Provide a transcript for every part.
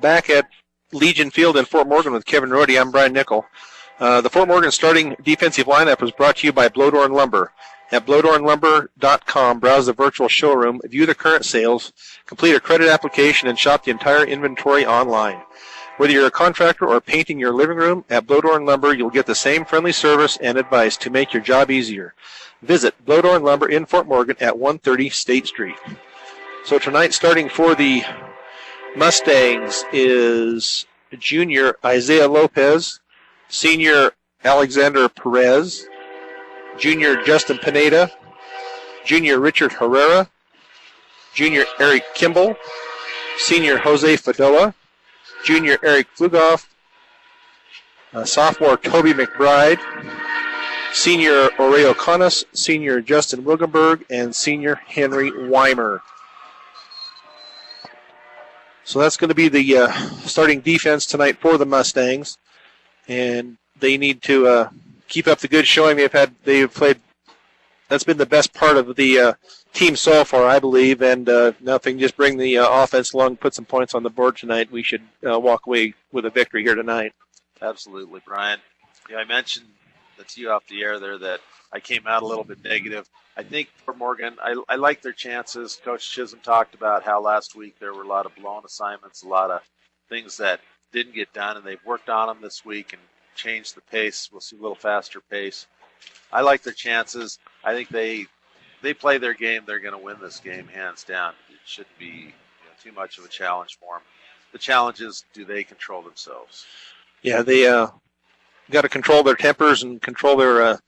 back at Legion Field in Fort Morgan with Kevin Rohde. I'm Brian Nickel. The Fort Morgan starting defensive lineup was brought to you by Blodorn Lumber. At blodornlumber.com, browse the virtual showroom, view the current sales, complete a credit application, and shop the entire inventory online. Whether you're a contractor or painting your living room, at Blodorn Lumber, you'll get the same friendly service and advice to make your job easier. Visit Blodorn Lumber in Fort Morgan at 130 State Street. So tonight, starting for the Mustangs is junior Isaiah Lopez, senior Alexander Perez, junior Justin Pineda, junior Richard Herrera, junior Eric Kimball, senior Jose Fadoa, junior Eric Flugoff, sophomore Toby McBride, senior Oreo Canas, senior Justin Wilgenberg, and senior Henry Weimer. So that's going to be the starting defense tonight for the Mustangs, and they need to keep up the good showing they've played. That's been the best part of the team so far, I believe, and now if they can just bring the offense along, put some points on the board tonight, we should walk away with a victory here tonight. Absolutely, Brian. Yeah, I mentioned to you off the air there that I came out a little bit negative. I think Fort Morgan, I like their chances. Coach Chisholm talked about how last week there were a lot of blown assignments, a lot of things that didn't get done, and they've worked on them this week and changed the pace. We'll see a little faster pace. I like their chances. I think they play their game. They're going to win this game hands down. It shouldn't be too much of a challenge for them. The challenge is, do they control themselves? Yeah, they got to control their tempers and control their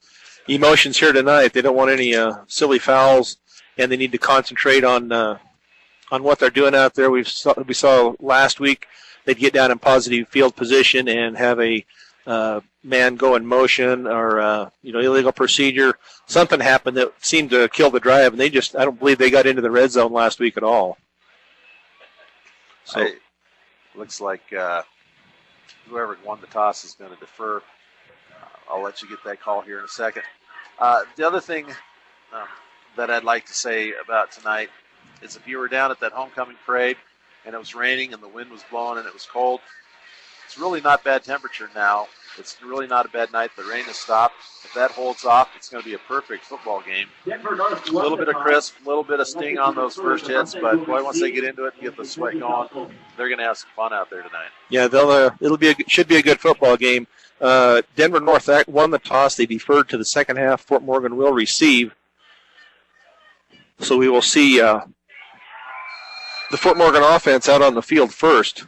emotions here tonight. They don't want any silly fouls, and they need to concentrate on what they're doing out there. We saw last week they'd get down in positive field position and have a man go in motion or illegal procedure. Something happened that seemed to kill the drive, and I don't believe they got into the red zone last week at all. So looks like whoever won the toss is going to defer. I'll let you get that call here in a second. The other thing that I'd like to say about tonight is if you were down at that homecoming parade and it was raining and the wind was blowing and it was cold, it's really not bad temperature now. It's really not a bad night. The rain has stopped. If that holds off, it's going to be a perfect football game. A little bit of crisp, a little bit of sting on those first hits, but boy, once they get into it and get the sweat going, they're going to have some fun out there tonight. Yeah, should be a good football game. Denver North won the toss. They deferred to the second half. Fort Morgan will receive. So we will see the Fort Morgan offense out on the field first.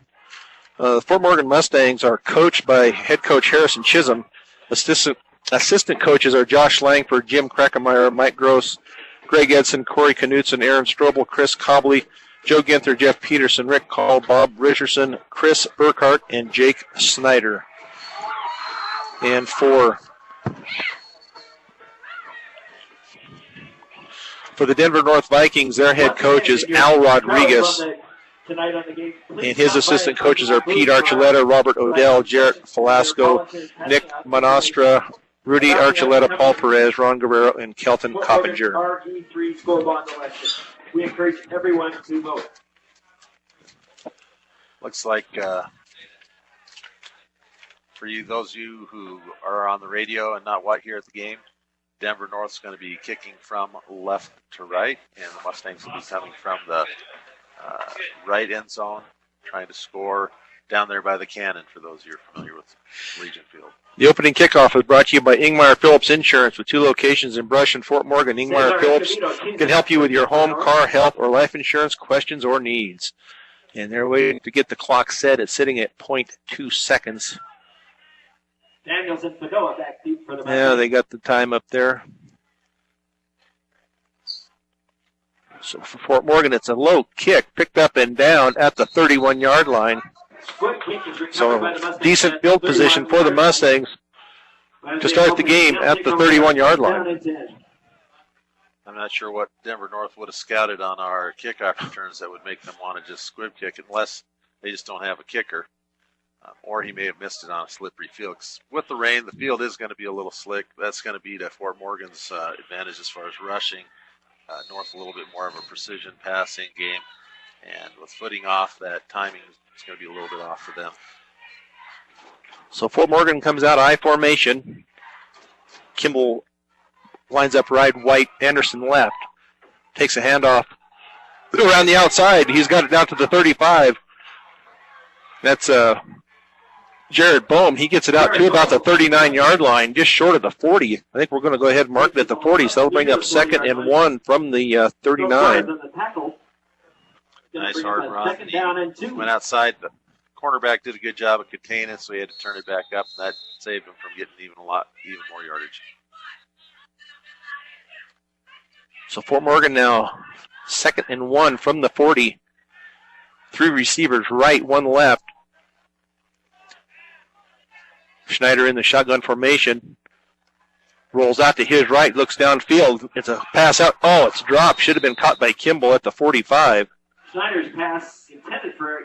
The Fort Morgan Mustangs are coached by head coach Harrison Chisholm. Assistant coaches are Josh Langford, Jim Kreckemeyer, Mike Gross, Greg Edson, Corey Knutson, Aaron Strobel, Chris Cobley, Joe Ginther, Jeff Peterson, Rick Call, Bob Richardson, Chris Burkhart, and Jake Snyder. And for the Denver North Vikings, their head coach is Al Rodriguez. And his assistant coaches are Pete Archuleta, Robert Odell, Jarrett Falasco, Nick Monastra, Rudy Archuleta, Paul Perez, Ron Guerrero, and Kelton Coppinger. We encourage everyone to vote. Looks like for those of you who are on the radio and not here at the game, Denver North's going to be kicking from left to right, and the Mustangs will be coming from the right end zone, trying to score down there by the cannon, for those of you who are familiar with Legion Field. The opening kickoff is brought to you by Ingmar Phillips Insurance with 2 locations in Brush and Fort Morgan. Ingmar Phillips can help you with your home, car, health, or life insurance questions or needs. And they're waiting to get the clock set. It's sitting at 0.2 seconds. Daniels and Fadoa back deep for the back. Yeah, they got the time up there. So for Fort Morgan, it's a low kick, picked up and down at the 31-yard line. So decent field position for the Mustangs to start the game at the 31-yard line. I'm not sure what Denver North would have scouted on our kickoff returns that would make them want to just squib kick, unless they just don't have a kicker. Or he may have missed it on a slippery field. 'Cause with the rain, the field is going to be a little slick. That's going to be to Fort Morgan's advantage as far as rushing. North a little bit more of a precision passing game. And with footing off, that timing it's going to be a little bit off for them. So Fort Morgan comes out I formation. Kimball lines up right, White, Anderson left. Takes a handoff around the outside. He's got it down to the 35. That's Jared Bohm. He gets it out to about the 39-yard line, just short of the 40. I think we're going to go ahead and mark it at the 40, so that'll bring up 2nd and 1 from the 39. Nice hard run. He went outside. The cornerback did a good job of containing it, so he had to turn it back up, and that saved him from getting even more yardage. So Fort Morgan now 2nd and 1 from the 40. 3 receivers right, 1 left. Schneider in the shotgun formation. Rolls out to his right, looks downfield. It's a pass out. Oh, it's dropped. Should have been caught by Kimball at the 45. Schneider's pass intended for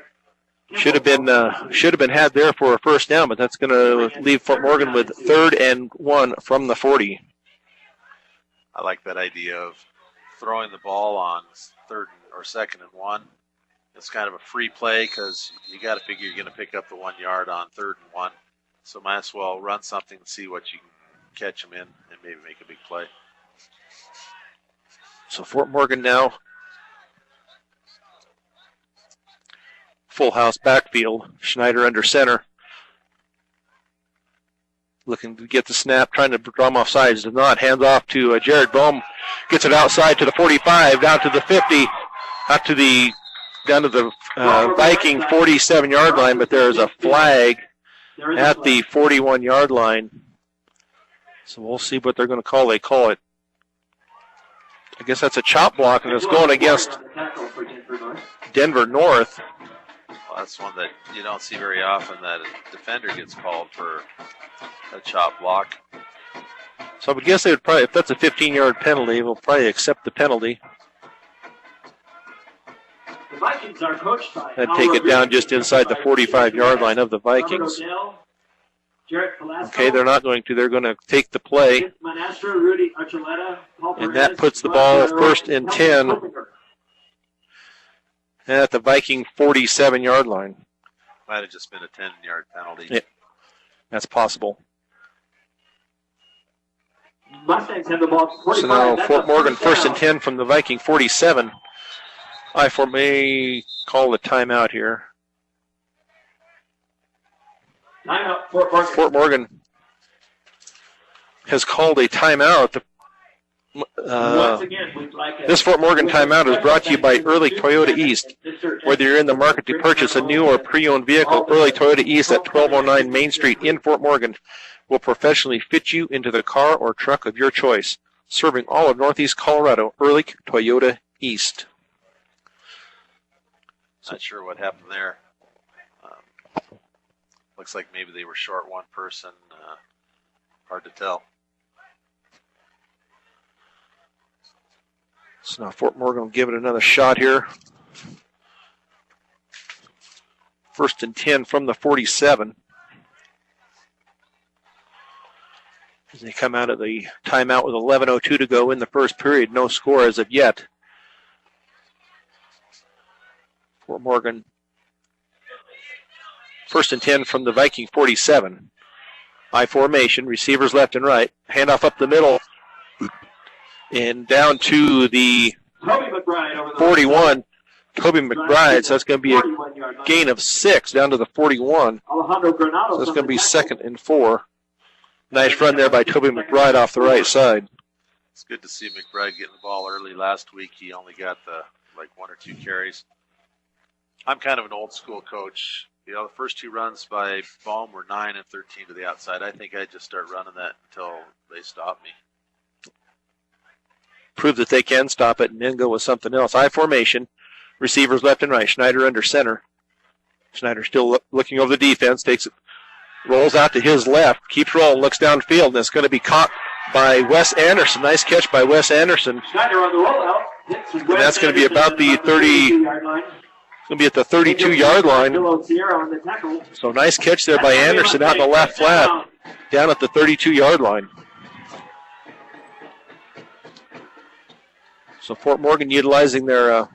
Kimball. Should have been had there for a first down, but that's going to leave Fort Morgan with 3rd and 1 from the 40. I like that idea of throwing the ball on 3rd or 2nd and 1. It's kind of a free play because you got to figure you're going to pick up the 1 yard on 3rd and 1. So might as well run something and see what you can catch them in and maybe make a big play. So Fort Morgan now full house backfield. Schneider under center. Looking to get the snap, trying to draw him off sides. Does not. Hands off to Jared Bohm. Gets it outside to the 45, down to the 50, down to the Viking 47-yard line, but there's a flag at the 41-yard line. So we'll see what they're going to call. They call it, I guess that's a chop block, and it's going against Denver North. Well, that's one that you don't see very often, that a defender gets called for a chop block. So I would guess they would probably, if that's a 15-yard penalty, we'll probably accept the penalty. The Vikings are coached by And take it down just inside the 45-yard line of the Vikings. Okay, they're not going to. They're going to take the play. And that puts the ball 1st and 10 at the Viking 47-yard line. Might have just been a 10-yard penalty. Yeah, that's possible. Mustangs have the ball. So now Fort Morgan 1st and 10 from the Viking 47. I may call the timeout here. Timeout, Fort Morgan. Fort Morgan has called a timeout. Once again, we'd like This Fort Morgan timeout is brought to you by Early Toyota East. Whether you're in the market to purchase a new or pre-owned vehicle, Early Toyota East at 1209 Main Street in Fort Morgan will professionally fit you into the car or truck of your choice. Serving all of Northeast Colorado, Early Toyota East. Not sure what happened there. Looks like maybe they were short one person. Hard to tell. So now Fort Morgan will give it another shot here. 1st and 10 from the 47. As they come out of the timeout with 11:02 to go in the first period. No score as of yet. Fort Morgan 1st and 10 from the Viking 47. I formation, receivers left and right. Handoff up the middle. And down to the 41. Toby McBride. So that's going to be a gain of 6 down to the 41. So it's going to be 2nd and 4. Nice run there by Toby McBride off the right side. It's good to see McBride getting the ball early. Last week he only got the 1 or 2 carries. I'm kind of an old school coach. You know, the first 2 runs by Baum were 9 and 13 to the outside. I think I'd just start running that until they stop me. Prove that they can stop it and then go with something else. I formation. Receivers left and right. Schneider under center. Schneider still looking over the defense. Takes it, rolls out to his left. Keeps rolling. Looks downfield, and it's going to be caught by Wes Anderson. Nice catch by Wes Anderson. Schneider on the rollout. And that's going to be about the 30. Going to be at the 32-yard line. So nice catch there by Anderson out in the left flat, down at the 32-yard line. So Fort Morgan utilizing their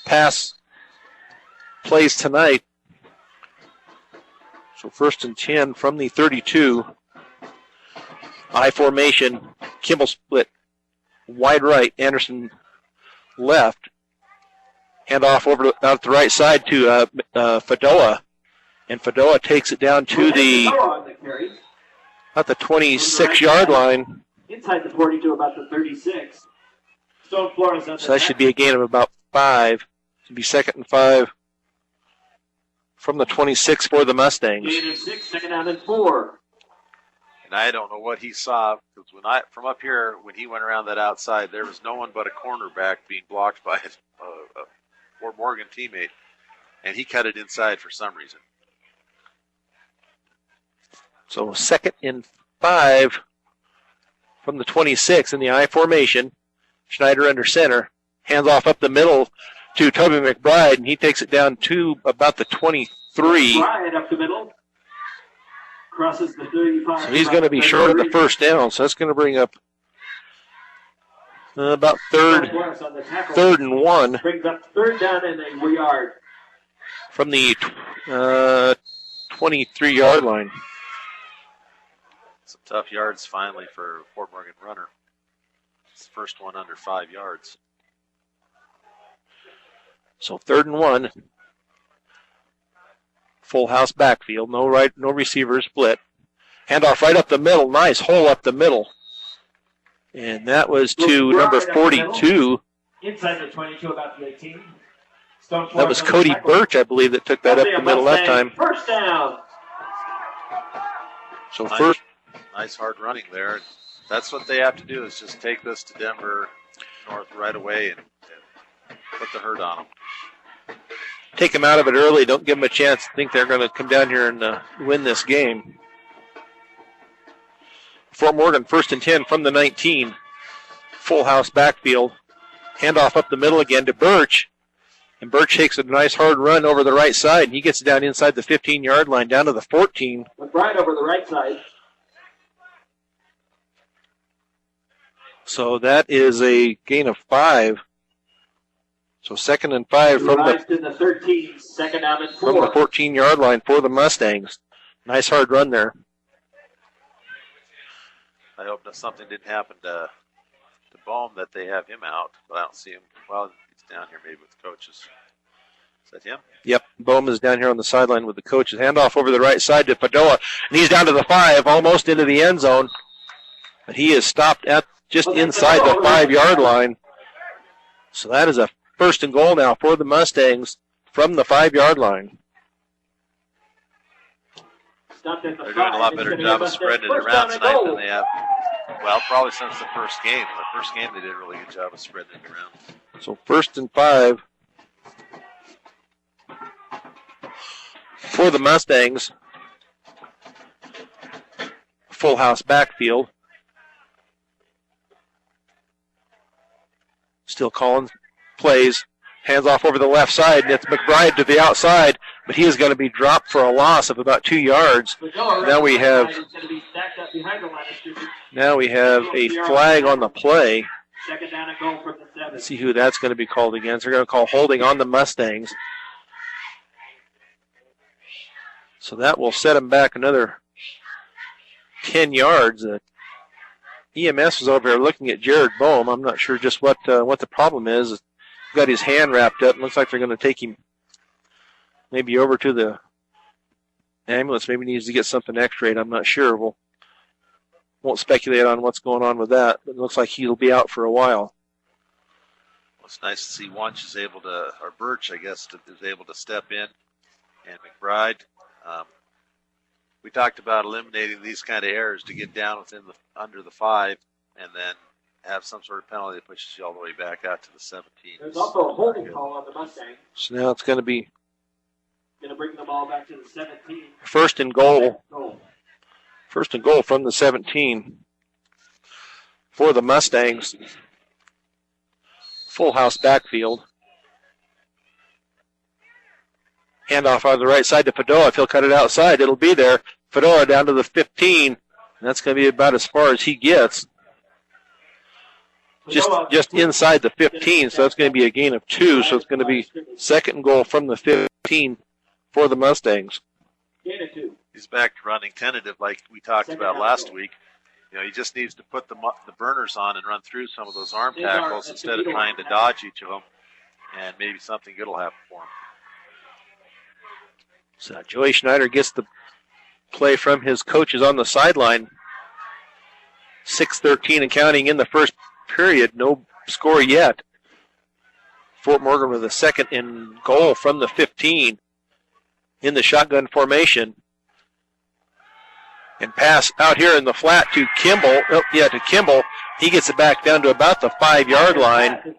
pass plays tonight So 1st and 10 from the 32. I formation. Kimball split. Wide right. Anderson left. Hand off over out the right side to Fadoa. And Fadoa takes it down to the 26-yard line. Inside the 42, about the 36. Stone Flores on the So that should be a gain of about 5. Should be 2nd and 5 from the 26 for the Mustangs. Gain of 6, 2nd down and 4. And I don't know what he saw, because from up here, when he went around that outside, there was no one but a cornerback being blocked by a Fort Morgan teammate, and he cut it inside for some reason. So 2nd and 5 from the 26 in the I formation. Schneider under center. Hands off up the middle to Toby McBride, and he takes it down to about the 23. McBride up the middle. Crosses the 35. So he's going to be short of the first down, so that's going to bring up about third and 1 Brings up 3rd down and a yard. from the 23-yard line. Some tough yards finally for Fort Morgan runner. It's the first one under 5 yards. So 3rd and 1. Full house backfield. No receiver split. Handoff right up the middle. Nice hole up the middle. And that was to number 42. Inside the 22, about the 18. That was Cody Birch, I believe, that took that up the middle that time. First down. So first. Nice hard running there. That's what they have to do, is just take this to Denver North right away and put the hurt on them. Take them out of it early. Don't give them a chance to think they're going to come down here and win this game. Fort Morgan, 1st and 10 from the 19. Full house backfield. Handoff up the middle again to Birch. And Birch takes a nice hard run over the right side. And he gets down inside the 15-yard line, down to the 14. McBride over the right side. So that is a gain of 5. So 2nd and 5 from the 13, 2nd down and 4. From the 14-yard line for the Mustangs. Nice hard run there. I hope that something didn't happen to Bohm, that they have him out, but I don't see him. Well, he's down here maybe with the coaches. Is that him? Yep, Bohm is down here on the sideline with the coaches. Handoff over the right side to Fadoa, and he's down to the 5, almost into the end zone. But he is stopped at just inside the 5-yard line. So that is a 1st and goal now for the Mustangs from the 5-yard line. They're doing a lot better job of spreading it around tonight than they have. Well, probably since the first game. The first game they did a really good job of spreading it around. So 1st and 5 for the Mustangs. Full house backfield. Still Collins plays. Hands off over the left side, and it's McBride to the outside, but he is going to be dropped for a loss of about 2 yards. Now we have a flag on the play. Second down and goal from the 7. Let's see who that's going to be called against. They're going to call holding on the Mustangs. So that will set him back another 10 yards. EMS was over here looking at Jared Bohm. I'm not sure just what the problem is. He's got his hand wrapped up. Looks like they're going to take him maybe over to the ambulance. Maybe needs to get something x-rayed. I'm not sure. Won't speculate on what's going on with that. But it looks like he'll be out for a while. Well, it's nice to see Wunsch is able to, or Birch, I guess, is able to step in. And McBride, we talked about eliminating these kind of errors to get down under the 5 and then have some sort of penalty that pushes you all the way back out to the 17. There's also a holding call on the Mustang. So now it's going to be Bring the ball back to the 17. First and goal. First and goal from the 17 for the Mustangs. Full house backfield. Handoff on the right side to Fadoa. If he'll cut it outside, it'll be there. Fadoa down to the 15. And that's going to be about as far as he gets. Just inside the 15, so that's going to be a gain of 2. So it's going to be second and goal from the 15 for the Mustangs. Gain of 2. He's back to running tentative like we talked about last week. He just needs to put the burners on and run through some of those arm tackles instead of trying to dodge each of them, and maybe something good will happen for him. So Joey Schneider gets the play from his coaches on the sideline. 6:13 and counting in the first period. No score yet. Fort Morgan with a second and goal from the 15 in the shotgun formation. And pass out here in the flat to Kimball. To Kimball. He gets it back down to about the 5-yard line.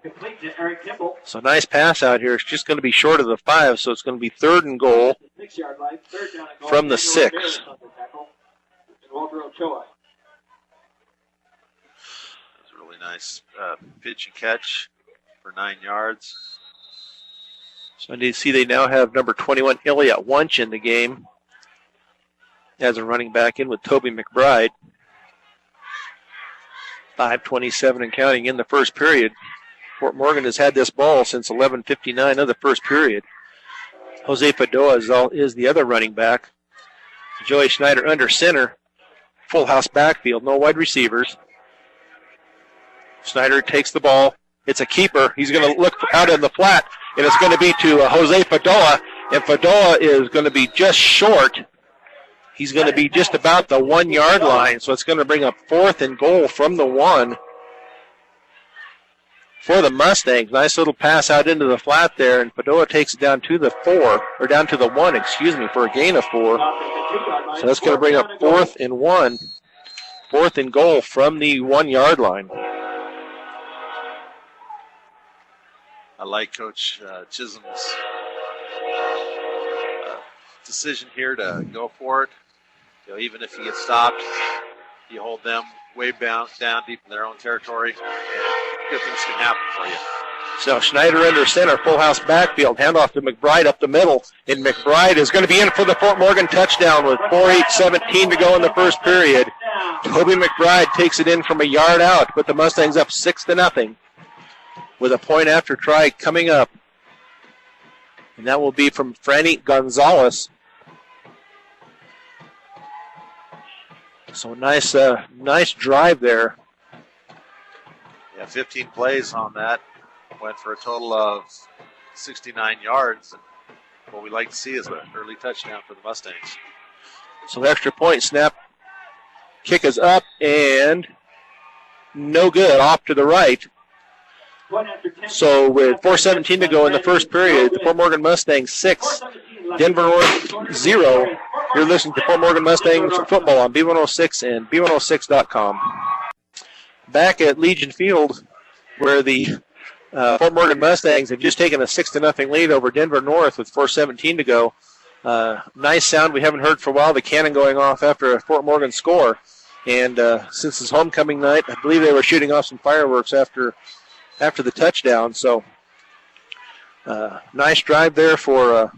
So nice pass out here. It's just going to be short of the 5, so it's going to be 3rd and goal from the 6. Really nice pitch and catch for 9 yards. So I need to see they now have number 21, Elliott Wunsch, in the game as a running back in with Toby McBride. 5:27 and counting in the first period. Fort Morgan has had this ball since 11:59 of the first period. Jose Padoa is the other running back. Joey Schneider under center. Full house backfield, no wide receivers. Schneider takes the ball. It's a keeper. He's going to look out in the flat, and it's going to be to Jose Padoa, and Padoa is going to be just short. He's going to be just about the 1-yard line, so it's going to bring up 4th and goal from the 1 for the Mustangs. Nice little pass out into the flat there, and Padoa takes it down to the 1, for a gain of 4. So that's going to bring up 4th and 1, 4th and goal from the 1-yard line. I like Coach Chisholm's decision here to go for it. Even if you get stopped, you hold them way down deep in their own territory, and good things can happen for you. So Schneider under center, full house backfield, handoff to McBride up the middle, and McBride is going to be in for the Fort Morgan touchdown with 4:17 to go in the first period. Toby McBride takes it in from a yard out, put the Mustangs up 6-0 with a point after try coming up. And that will be from Franny Gonzalez. So nice drive there. Yeah, 15 plays on that. Went for a total of 69 yards. And what we like to see is an early touchdown for the Mustangs. So extra point snap. Kick is up and no good, off to the right. So with 4:17 to go in the first period, the Fort Morgan Mustangs 6, Denver North 0. You're listening to Fort Morgan Mustangs football on B106 and B106.com. Back at Legion Field, where the Fort Morgan Mustangs have just taken a 6-0 lead over Denver North with 4:17 to go. Nice sound we haven't heard for a while, the cannon going off after a Fort Morgan score. And since it's homecoming night, I believe they were shooting off some fireworks after the touchdown. So nice drive there for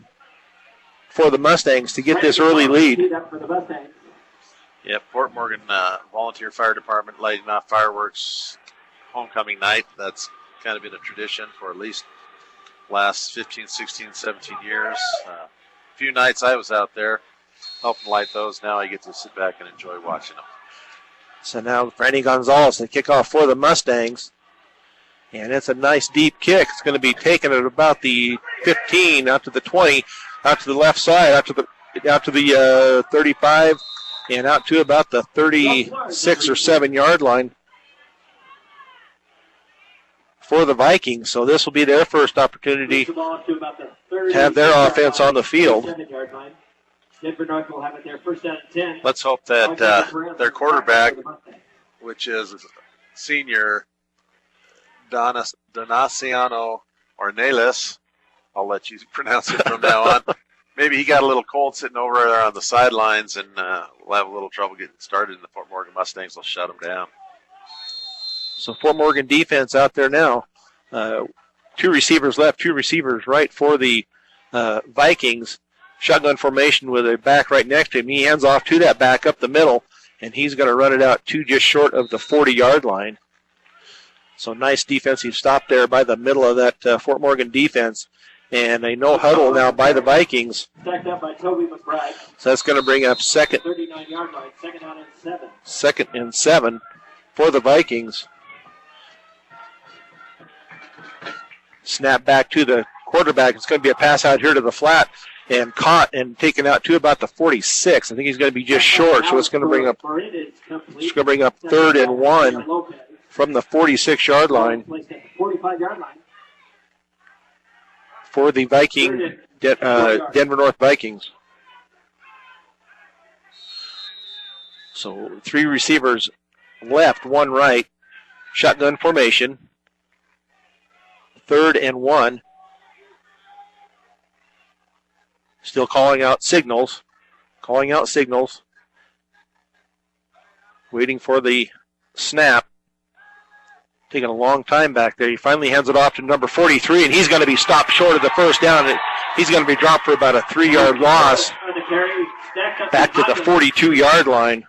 the Mustangs to get this early lead. Yeah, Fort Morgan Volunteer Fire Department lighting off fireworks homecoming night. That's kind of been a tradition for at least last 15, 16, 17 years. A few nights I was out there helping light those. Now I get to sit back and enjoy watching them. So now Franny Gonzalez, the kickoff for the Mustangs. And it's a nice deep kick. It's going to be taken at about the 15, out to the 20, out to the left side, out to the 35, and out to about the 36 or 7-yard line for the Vikings. So this will be their first opportunity to have their offense on the field. Let's hope that their quarterback, which is senior Donaciano Ornelas, I'll let you pronounce it from now on. Maybe he got a little cold sitting over there on the sidelines, and we'll have a little trouble getting started, and the Fort Morgan Mustangs will shut him down. So Fort Morgan defense out there now. 2 receivers left, 2 receivers right for the Vikings. Shotgun formation with a back right next to him. He hands off to that back up the middle, and he's going to run it out to just short of the 40-yard line. So nice defensive stop there by the middle of that Fort Morgan defense. And a no huddle now by the Vikings. Stacked up by Toby McBride. So that's going to bring up 39-yard line, second down and 7. Second and 7 for the Vikings. Snap back to the quarterback. It's going to be a pass out here to the flat and caught and taken out to about the 46. I think he's going to be just short, so it's going to bring up 3rd and 1 from the 46-yard line. 45-yard line. For the Viking, Denver North Vikings. So 3 receivers left, 1 right. Shotgun formation. 3rd and 1. Still calling out signals. Waiting for the snap. Taking a long time back there. He finally hands it off to number 43, and he's going to be stopped short of the first down. He's going to be dropped for about a 3-yard loss back to the 42-yard line.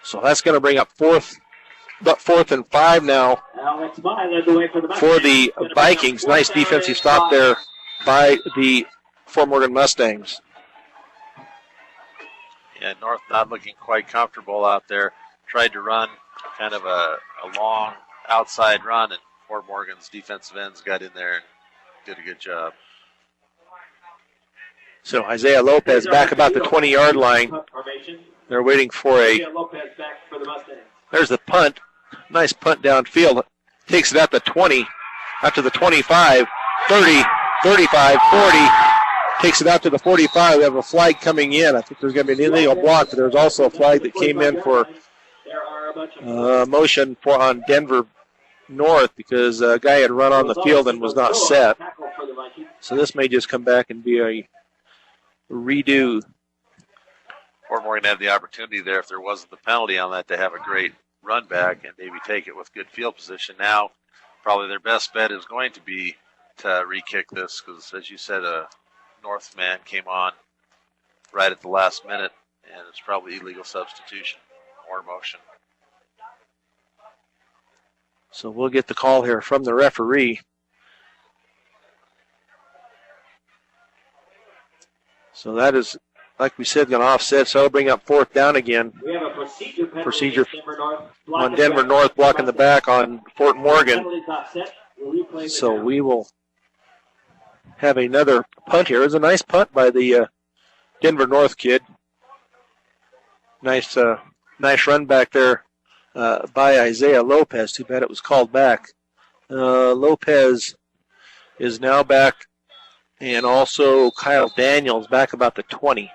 So that's going to bring up 4th and 5 now for the Vikings. Nice defensive stop there by the Fort Morgan Mustangs. Yeah, North not looking quite comfortable out there. Tried to run kind of a long outside run, and Fort Morgan's defensive ends got in there and did a good job. So Isaiah Lopez back about the 20-yard line. They're waiting for there's the punt. Nice punt downfield. Takes it at the 20, out to the 25, 30, 35, 40. Takes it out to the 45. We have a flag coming in. I think there's going to be an illegal block, but there's also a flag that came in for motion on Denver North because a guy had run on the field and was not set. So this may just come back and be a redo. Fort Morgan had the opportunity there, if there wasn't the penalty on that, to have a great run back and maybe take it with good field position. Now, probably their best bet is going to be to re-kick this because, as you said, a North man came on right at the last minute, and it's probably illegal substitution or motion. So we'll get the call here from the referee. So that is, like we said, going to offset, so it'll bring up 4th down again. We have a procedure on Denver North, blocking the back on Fort Morgan. So we will have another punt here. It was a nice punt by the Denver North kid. Nice run back there by Isaiah Lopez. Too bad it was called back. Lopez is now back, and also Kyle Daniels back about the 20.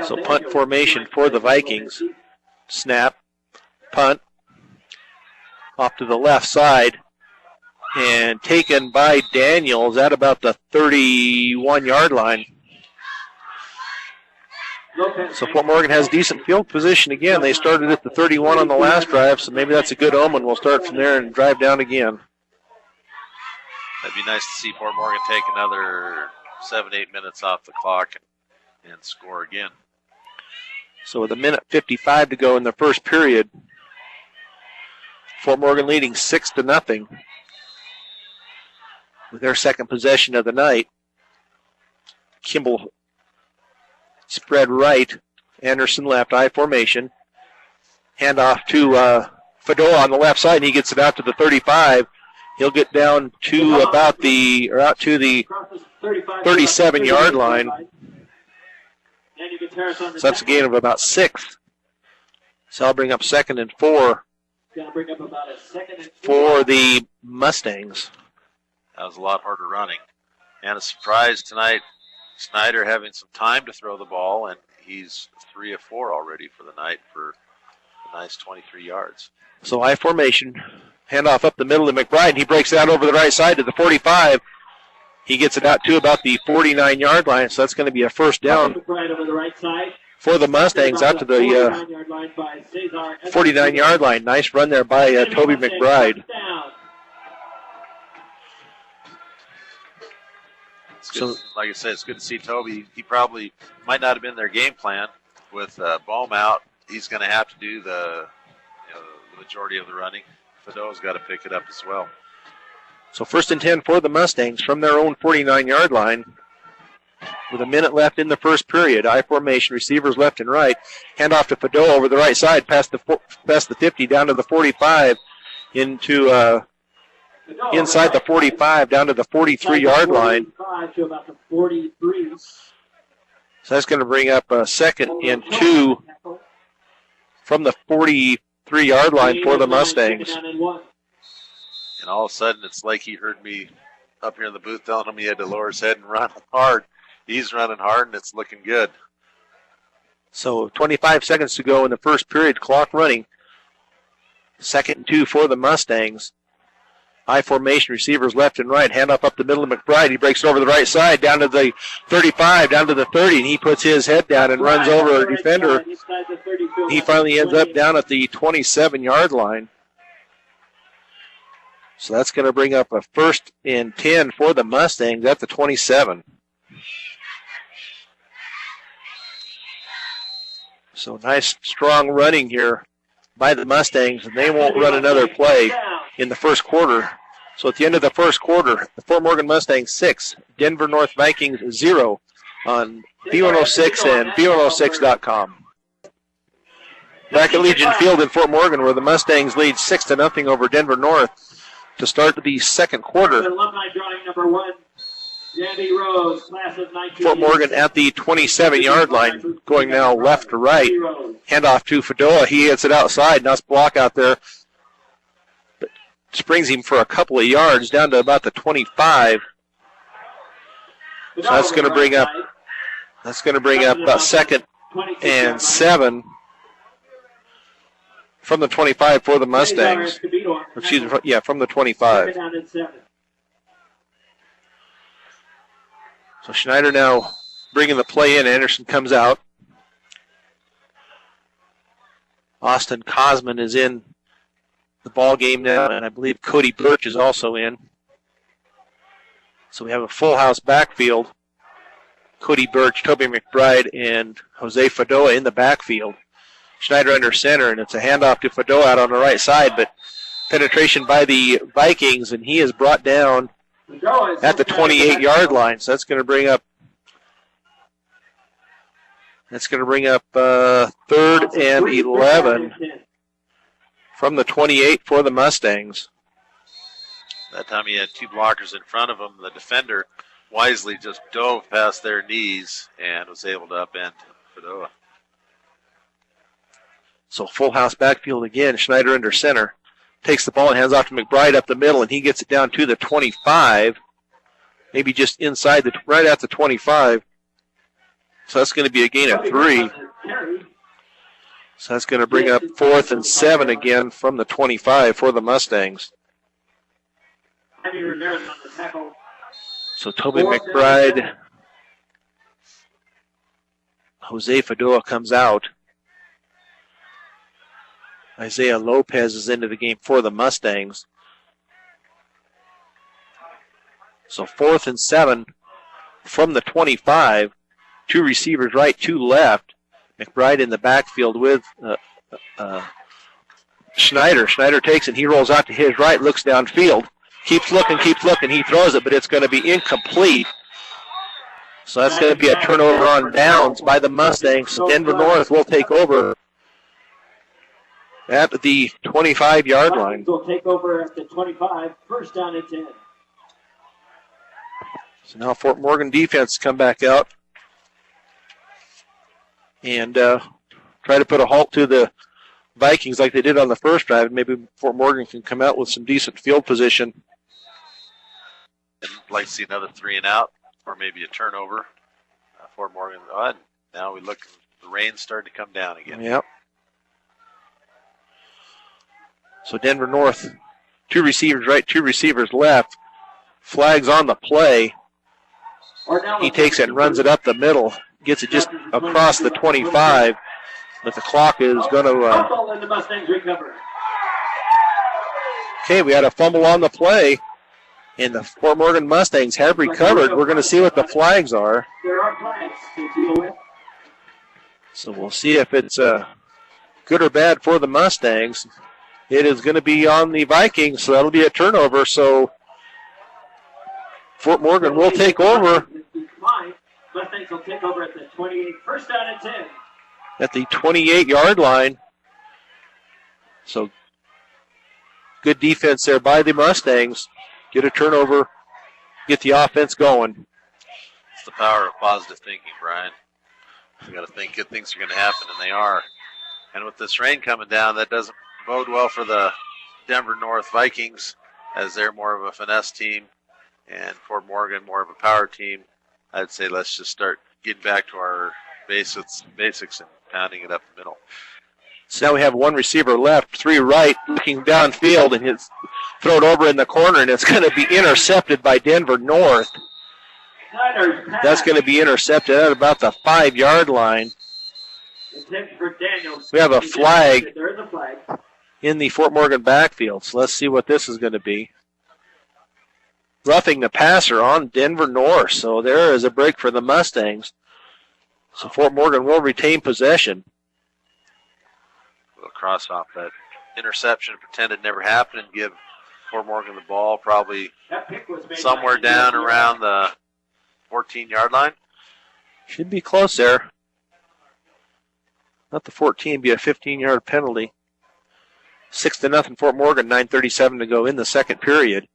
So punt formation for the Vikings. Snap, punt, off to the left side, and taken by Daniels at about the 31-yard line. So Fort Morgan has decent field position again. They started at the 31 on the last drive, so maybe that's a good omen. We'll start from there and drive down again. That'd be nice to see Fort Morgan take another 7-8 minutes off the clock and score again. So with 1:55 to go in the first period, Fort Morgan leading 6-0 with their second possession of the night. Kimball spread right, Anderson left, I formation. Handoff to Fadoa on the left side, and he gets it out to the 35. He'll get down to out to the 37-yard line. So that's a gain of about 6. So I'll bring up 2nd and 4 for the Mustangs. That was a lot harder running. And a surprise tonight, Snyder having some time to throw the ball, and he's 3 of 4 already for the night for a nice 23 yards. So I formation, handoff up the middle to McBride. He breaks it out over the right side to the 45. He gets it out to about the 49-yard line, so that's going to be a first down for the Mustangs out to the 49-yard line. Nice run there by Toby McBride. So, like I said, it's good to see Toby. He probably might not have been their game plan with Bohm out. He's going to have to do the majority of the running. Fadoa's got to pick it up as well. So 1st and 10 for the Mustangs from their own 49-yard line. With a minute left in the first period. I formation, receivers left and right. Handoff to Fadoa over the right side, past the 50, down to the 45, into inside the 45, down to the 43-yard line. To about the 43. So that's going to bring up a 2nd and 2 from the 43-yard line for the Mustangs. And all of a sudden, it's like he heard me up here in the booth telling him he had to lower his head and run hard. He's running hard, and it's looking good. So 25 seconds to go in the first period, clock running. 2nd and 2 for the Mustangs. I formation, receivers left and right. Hand up the middle of McBride. He breaks it over the right side, down to the 35, down to the 30, and he puts his head down and runs over a defender. He finally ends up down at the 27-yard line. So that's going to bring up a 1st and 10 for the Mustangs at the 27. So nice, strong running here by the Mustangs, and they won't run another play in the first quarter. So at the end of the first quarter, the Fort Morgan Mustangs 6, Denver North Vikings 0 on B106 and B106.com. Back at Legion Field in Fort Morgan, where the Mustangs lead 6-0 over Denver North to start the second quarter. Alumni drawing number 1. Dandy Rose, class of 19. Fort Morgan at the 27-yard line, going now left to right. Handoff to Fadoa. He hits it outside. Nice block out there. But springs him for a couple of yards down to about the 25. So that's going to bring up about 2nd and 7 from the 25 for the Mustangs. Excuse me, from the 25. So Schneider now bringing the play in. Anderson comes out. Austin Cosman is in the ball game now, and I believe Cody Birch is also in. So we have a full house backfield. Cody Birch, Toby McBride, and Jose Fadoa in the backfield. Schneider under center, and it's a handoff to Fadoa out on the right side, but penetration by the Vikings, and he is brought down at the 28-yard line. So that's going to bring up 3rd and 11 from the 28 for the Mustangs. That time he had 2 blockers in front of him. The defender wisely just dove past their knees and was able to upend Fadoa. So full house backfield again. Schneider under center. Takes the ball and hands off to McBride up the middle, and he gets it down to the 25. Maybe just inside, right at the 25. So that's going to be a gain of 3. So that's going to bring up 4th and 7 again from the 25 for the Mustangs. So Toby McBride, Jose Fadoa comes out. Isaiah Lopez is into the game for the Mustangs. So 4th and 7 from the 25. 2 receivers right, 2 left. McBride in the backfield with Schneider. Schneider takes it. He rolls out to his right, looks downfield. Keeps looking. He throws it, but it's going to be incomplete. So that's going to be a turnover on downs by the Mustangs. Denver North will take over at the 25-yard line. Will take over at the 25, 1st down and 10. So now Fort Morgan defense come back out and try to put a halt to the Vikings like they did on the first drive. And maybe Fort Morgan can come out with some decent field position. I'd like to see another 3 and out, or maybe a turnover. Fort Morgan. Now we look. The rain's starting to come down again. Yep. So Denver North, 2 receivers right, 2 receivers left. Flags on the play. He takes it and runs it up the middle. Gets it just across the 25. But the clock is going to... Okay, we had a fumble on the play. And the Fort Morgan Mustangs have recovered. We're going to see what the flags are. There are flags to deal with. So we'll see if it's good or bad for the Mustangs. It is going to be on the Vikings, so that'll be a turnover. So Fort Morgan will take over Mustangs will take over at the 28. First down and 10. at the 28-yard line. So good defense there by the Mustangs. Get a turnover, get the offense going. It's the power of positive thinking, Brian. You got to think good things are going to happen, and they are. And with this rain coming down, that doesn't bode well for the Denver North Vikings, as they're more of a finesse team, and Fort Morgan more of a power team. I'd say let's just start getting back to our basics and pounding it up the middle. So now we have one receiver left, three right, looking downfield, and it's thrown over in the corner, and it's going to be intercepted by Denver North. That's going to be intercepted at about the 5-yard line. We have a flag in the Fort Morgan backfield, so let's see what this is going to be. Roughing the passer on Denver North, so there is a break for the Mustangs. So Fort Morgan will retain possession. We'll cross off that interception, pretend it never happened, and give Fort Morgan the ball probably somewhere down around the 14-yard line. Should be close there. Not the 14, be a 15-yard penalty. 6-0 Fort Morgan, 9:37 to go in the second period.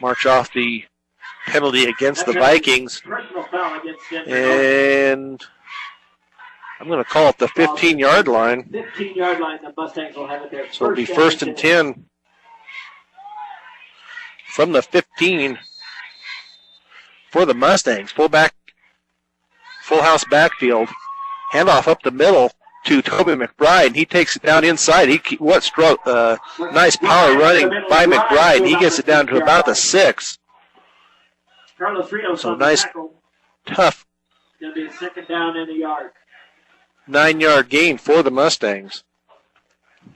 March off the penalty against the Vikings. And I'm going to call it the 15-yard line. 15-yard line, the Mustangs will have it there. So it'll be first and 10 from the 15 for the Mustangs. Full house backfield. Handoff up the middle to Toby McBride. He takes it down inside. Nice power running by McBride. He gets it down to about the 6. So nice, tough. Going to be a second down and a yard. 9-yard gain for the Mustangs.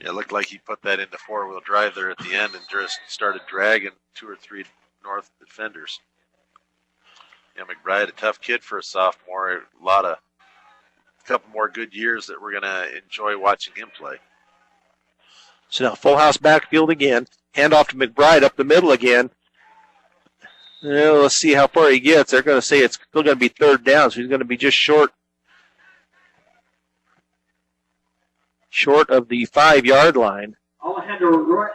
Yeah, it looked like he put that into four-wheel drive there at the end and just started dragging 2 or 3 North defenders. Yeah, McBride, a tough kid for a sophomore. A couple more good years that we're going to enjoy watching him play. So now full house backfield again. Handoff to McBride up the middle again. Let's see how far he gets. They're going to say it's still going to be third down, so he's going to be just short of the 5-yard line.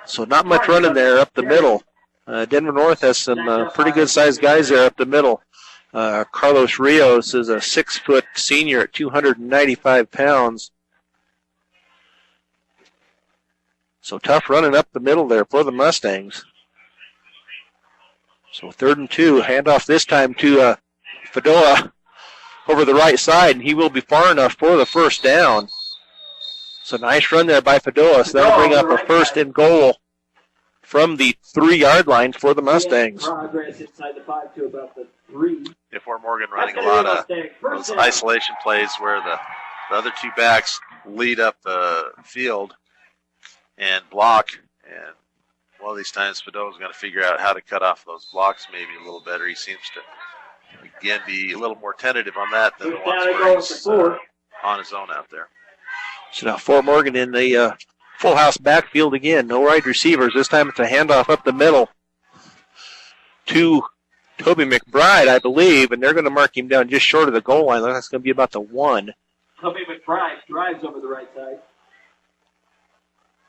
So not much running there up the middle. Denver North has some pretty good-sized guys there up the middle. Carlos Rios is a 6-foot senior at 295 pounds. So tough running up the middle there for the Mustangs. So 3rd and 2. Handoff this time to Fadoa over the right side, and he will be far enough for the first down. So nice run there by Fadoa. So that'll bring up a first and goal from the 3-yard line for the Mustangs. Progress inside the 5 to about the 3. If Fort Morgan running a lot of those isolation plays where the other 2 backs lead up the field and block, and one of these times Fadoa's going to figure out how to cut off those blocks maybe a little better. He seems to, again, be a little more tentative on that than the ones where he's on his own out there. So now Fort Morgan in the full house backfield again. No wide receivers. This time it's a handoff up the middle to Toby McBride, I believe, and they're going to mark him down just short of the goal line. That's going to be about the 1. Toby McBride drives over the right side.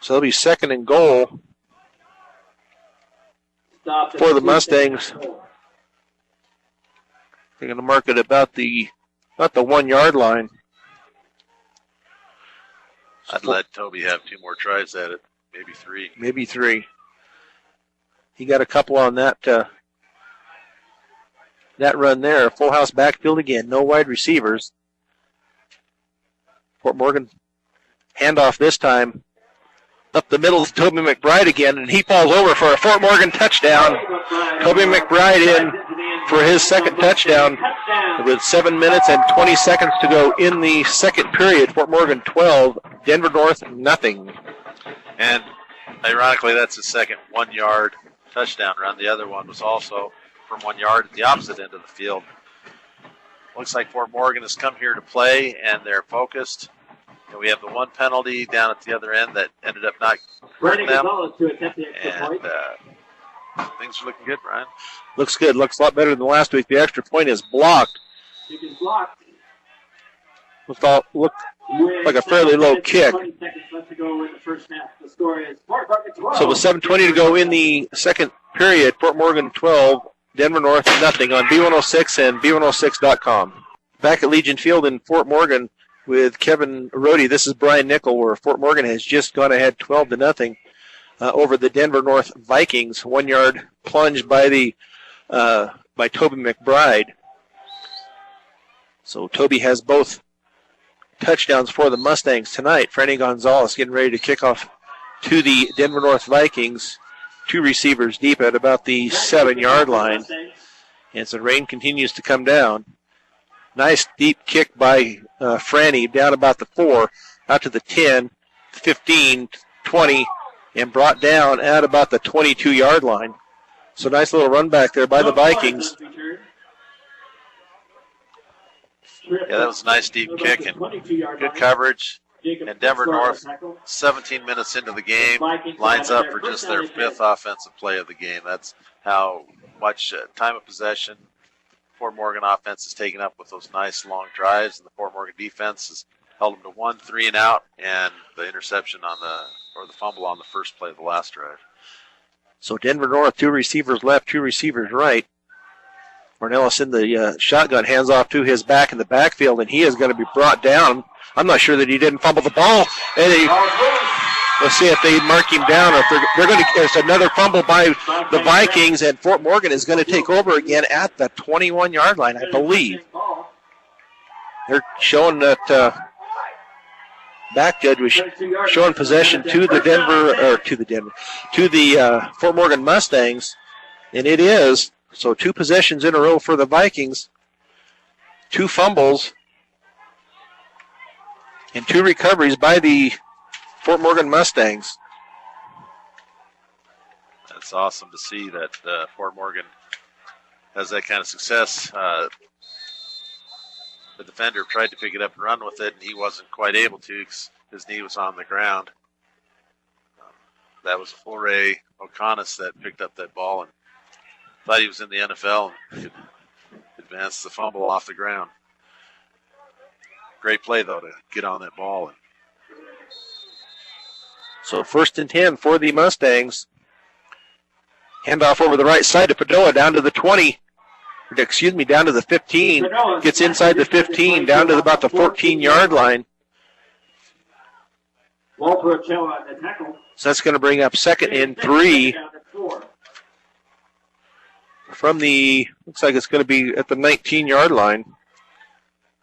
So it'll be 2nd and goal for the Mustangs. They're going to mark it about the 1-yard line. I'd let Toby have 2 more tries at it, maybe 3. He got a couple on that run there. Full house backfield again. No wide receivers. Fort Morgan handoff this time. Up the middle is Toby McBride again, and he falls over for a Fort Morgan touchdown. Toby McBride in for his 2nd touchdown with 7 minutes and 20 seconds to go in the second period. Fort Morgan 12, Denver North nothing. And ironically, that's his second 1-yard touchdown run. The other one was also from 1 yard at the opposite end of the field. Looks like Fort Morgan has come here to play, and they're focused. And we have the 1 penalty down at the other end that ended up not hurting them. And things are looking good, Brian. Looks good. Looks a lot better than last week. The extra point is blocked. Kick is blocked. Looked like a fairly low kick. 20 seconds left to go in the first half. The score is Fort Morgan 12. So with 7:20 to go in the second period, Fort Morgan 12, Denver North nothing on B106 and B106.com. Back at Legion Field in Fort Morgan with Kevin Rohde. This is Brian Nickel, where Fort Morgan has just gone ahead 12-0 over the Denver North Vikings. 1 yard plunge by Toby McBride. So Toby has both touchdowns for the Mustangs tonight. Franny Gonzalez getting ready to kick off to the Denver North Vikings. 2 receivers deep at about the 7-yard line. And so rain continues to come down. Nice deep kick by Franny down about the 4, out to the 10, 15, 20, and brought down at about the 22-yard line. So nice little run back there by the Vikings. Yeah, that was a nice deep kick and good coverage. And Denver North, 17 minutes into the game, lines up for just their 5th offensive play of the game. That's how much time of possession Fort Morgan offense is taken up with those nice long drives, and the Fort Morgan defense has held them to 1 3-and-out, and the interception or the fumble on the first play of the last drive. So Denver North, 2 receivers left, 2 receivers right. Cornelis in the shotgun, hands off to his back in the backfield, and he is going to be brought down. I'm not sure that he didn't fumble the ball. And let's see if they mark him down, or if they're going to. There's another fumble by the Vikings, and Fort Morgan is going to take over again at the 21-yard line, I believe. They're showing that back judge was showing possession to the Fort Morgan Mustangs, and it is. So 2 possessions in a row for the Vikings, 2 fumbles, and 2 recoveries by the Fort Morgan Mustangs. That's awesome to see that Fort Morgan has that kind of success. The defender tried to pick it up and run with it, and he wasn't quite able to because his knee was on the ground. That was Foray O'Connor that picked up that ball and thought he was in the NFL and could advance the fumble off the ground. Great play, though, to get on that ball. So 1st and 10 for the Mustangs. Handoff over the right side to Padoa down to the 20. Down to the 15. Gets inside the 15, down to about the 14-yard line. Walter Ochoa on the tackle. So that's going to bring up 2nd and 3 from the, looks like it's going to be at the 19-yard line.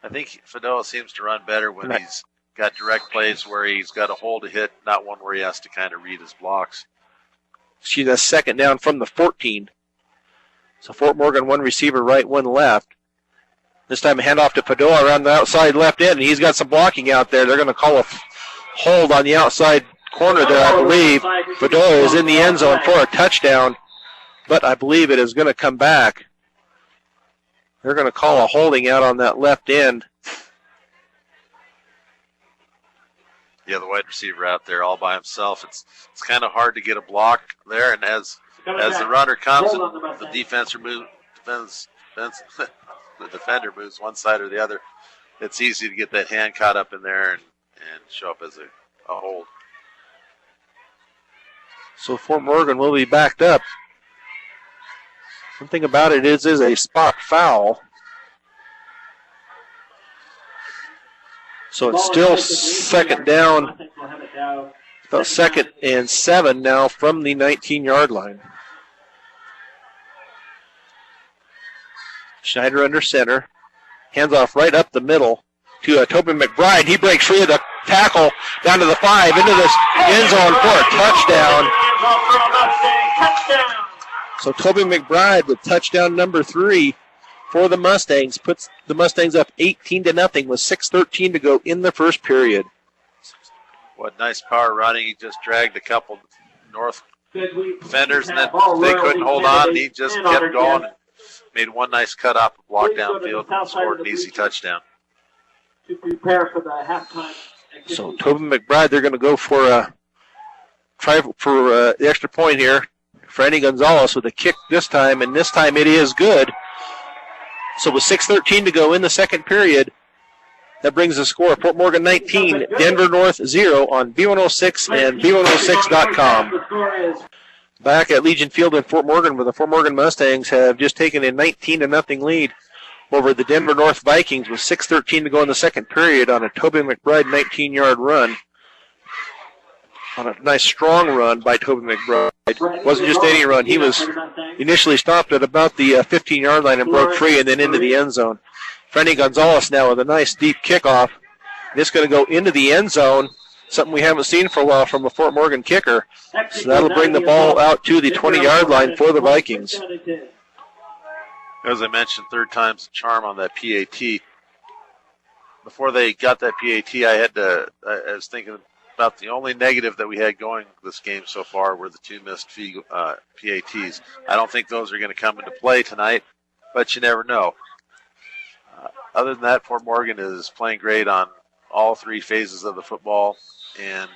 I think Fadoa seems to run better when he's got direct plays where he's got a hole to hit, not one where he has to kind of read his blocks. That's 2nd down from the 14. So Fort Morgan, 1 receiver right, 1 left. This time a handoff to Padoa around the outside left end, and he's got some blocking out there. They're going to call a hold on the outside corner there, I believe. Padoa is in the end zone for a touchdown, but I believe it is going to come back. They're going to call a holding out on that left end. Yeah, the wide receiver out there all by himself. It's kind of hard to get a block there, and as the runner comes, and the the defender moves one side or the other, it's easy to get that hand caught up in there and show up as a hold. So Fort Morgan will be backed up. One thing about it is a spot foul. So it's still 2nd down, about 2nd and 7 now from the 19-yard line. Schneider under center. Hands off right up the middle to Toby McBride. He breaks free of the tackle down to the 5, into the end zone for a touchdown. So Toby McBride with touchdown number 3 for the Mustangs puts the Mustangs up 18-0 with 6:13 to go in the first period. What nice power running. He just dragged a couple North defenders, and then they couldn't hold on. He just kept going and made one nice cut off a block downfield and scored an easy touchdown. To prepare for the halftime. So Toby McBride, they're going to go for try for the extra point here Franny Gonzalez with a kick this time, and this time it is good. So with 6:13 to go in the second period, that brings the score Fort Morgan 19, Denver North 0 on B106 and B106.com. Back at Legion Field in Fort Morgan, where the Fort Morgan Mustangs have just taken a 19-0 lead over the Denver North Vikings with 6:13 to go in the second period on a Toby McBride 19-yard run. On a nice strong run by Toby McBride. It wasn't just any run. He was initially stopped at about the 15-yard line and broke free and then into the end zone. Franny Gonzalez now with a nice deep kickoff. It's going to go into the end zone, something we haven't seen for a while from a Fort Morgan kicker. So that'll bring the ball out to the 20-yard line for the Vikings. As I mentioned, third time's the charm on that PAT. Before they got that PAT, I was thinking about the only negative that we had going this game so far were the two missed PATs. I don't think those are going to come into play tonight, but you never know. Other than that, Fort Morgan is playing great on all three phases of the football. And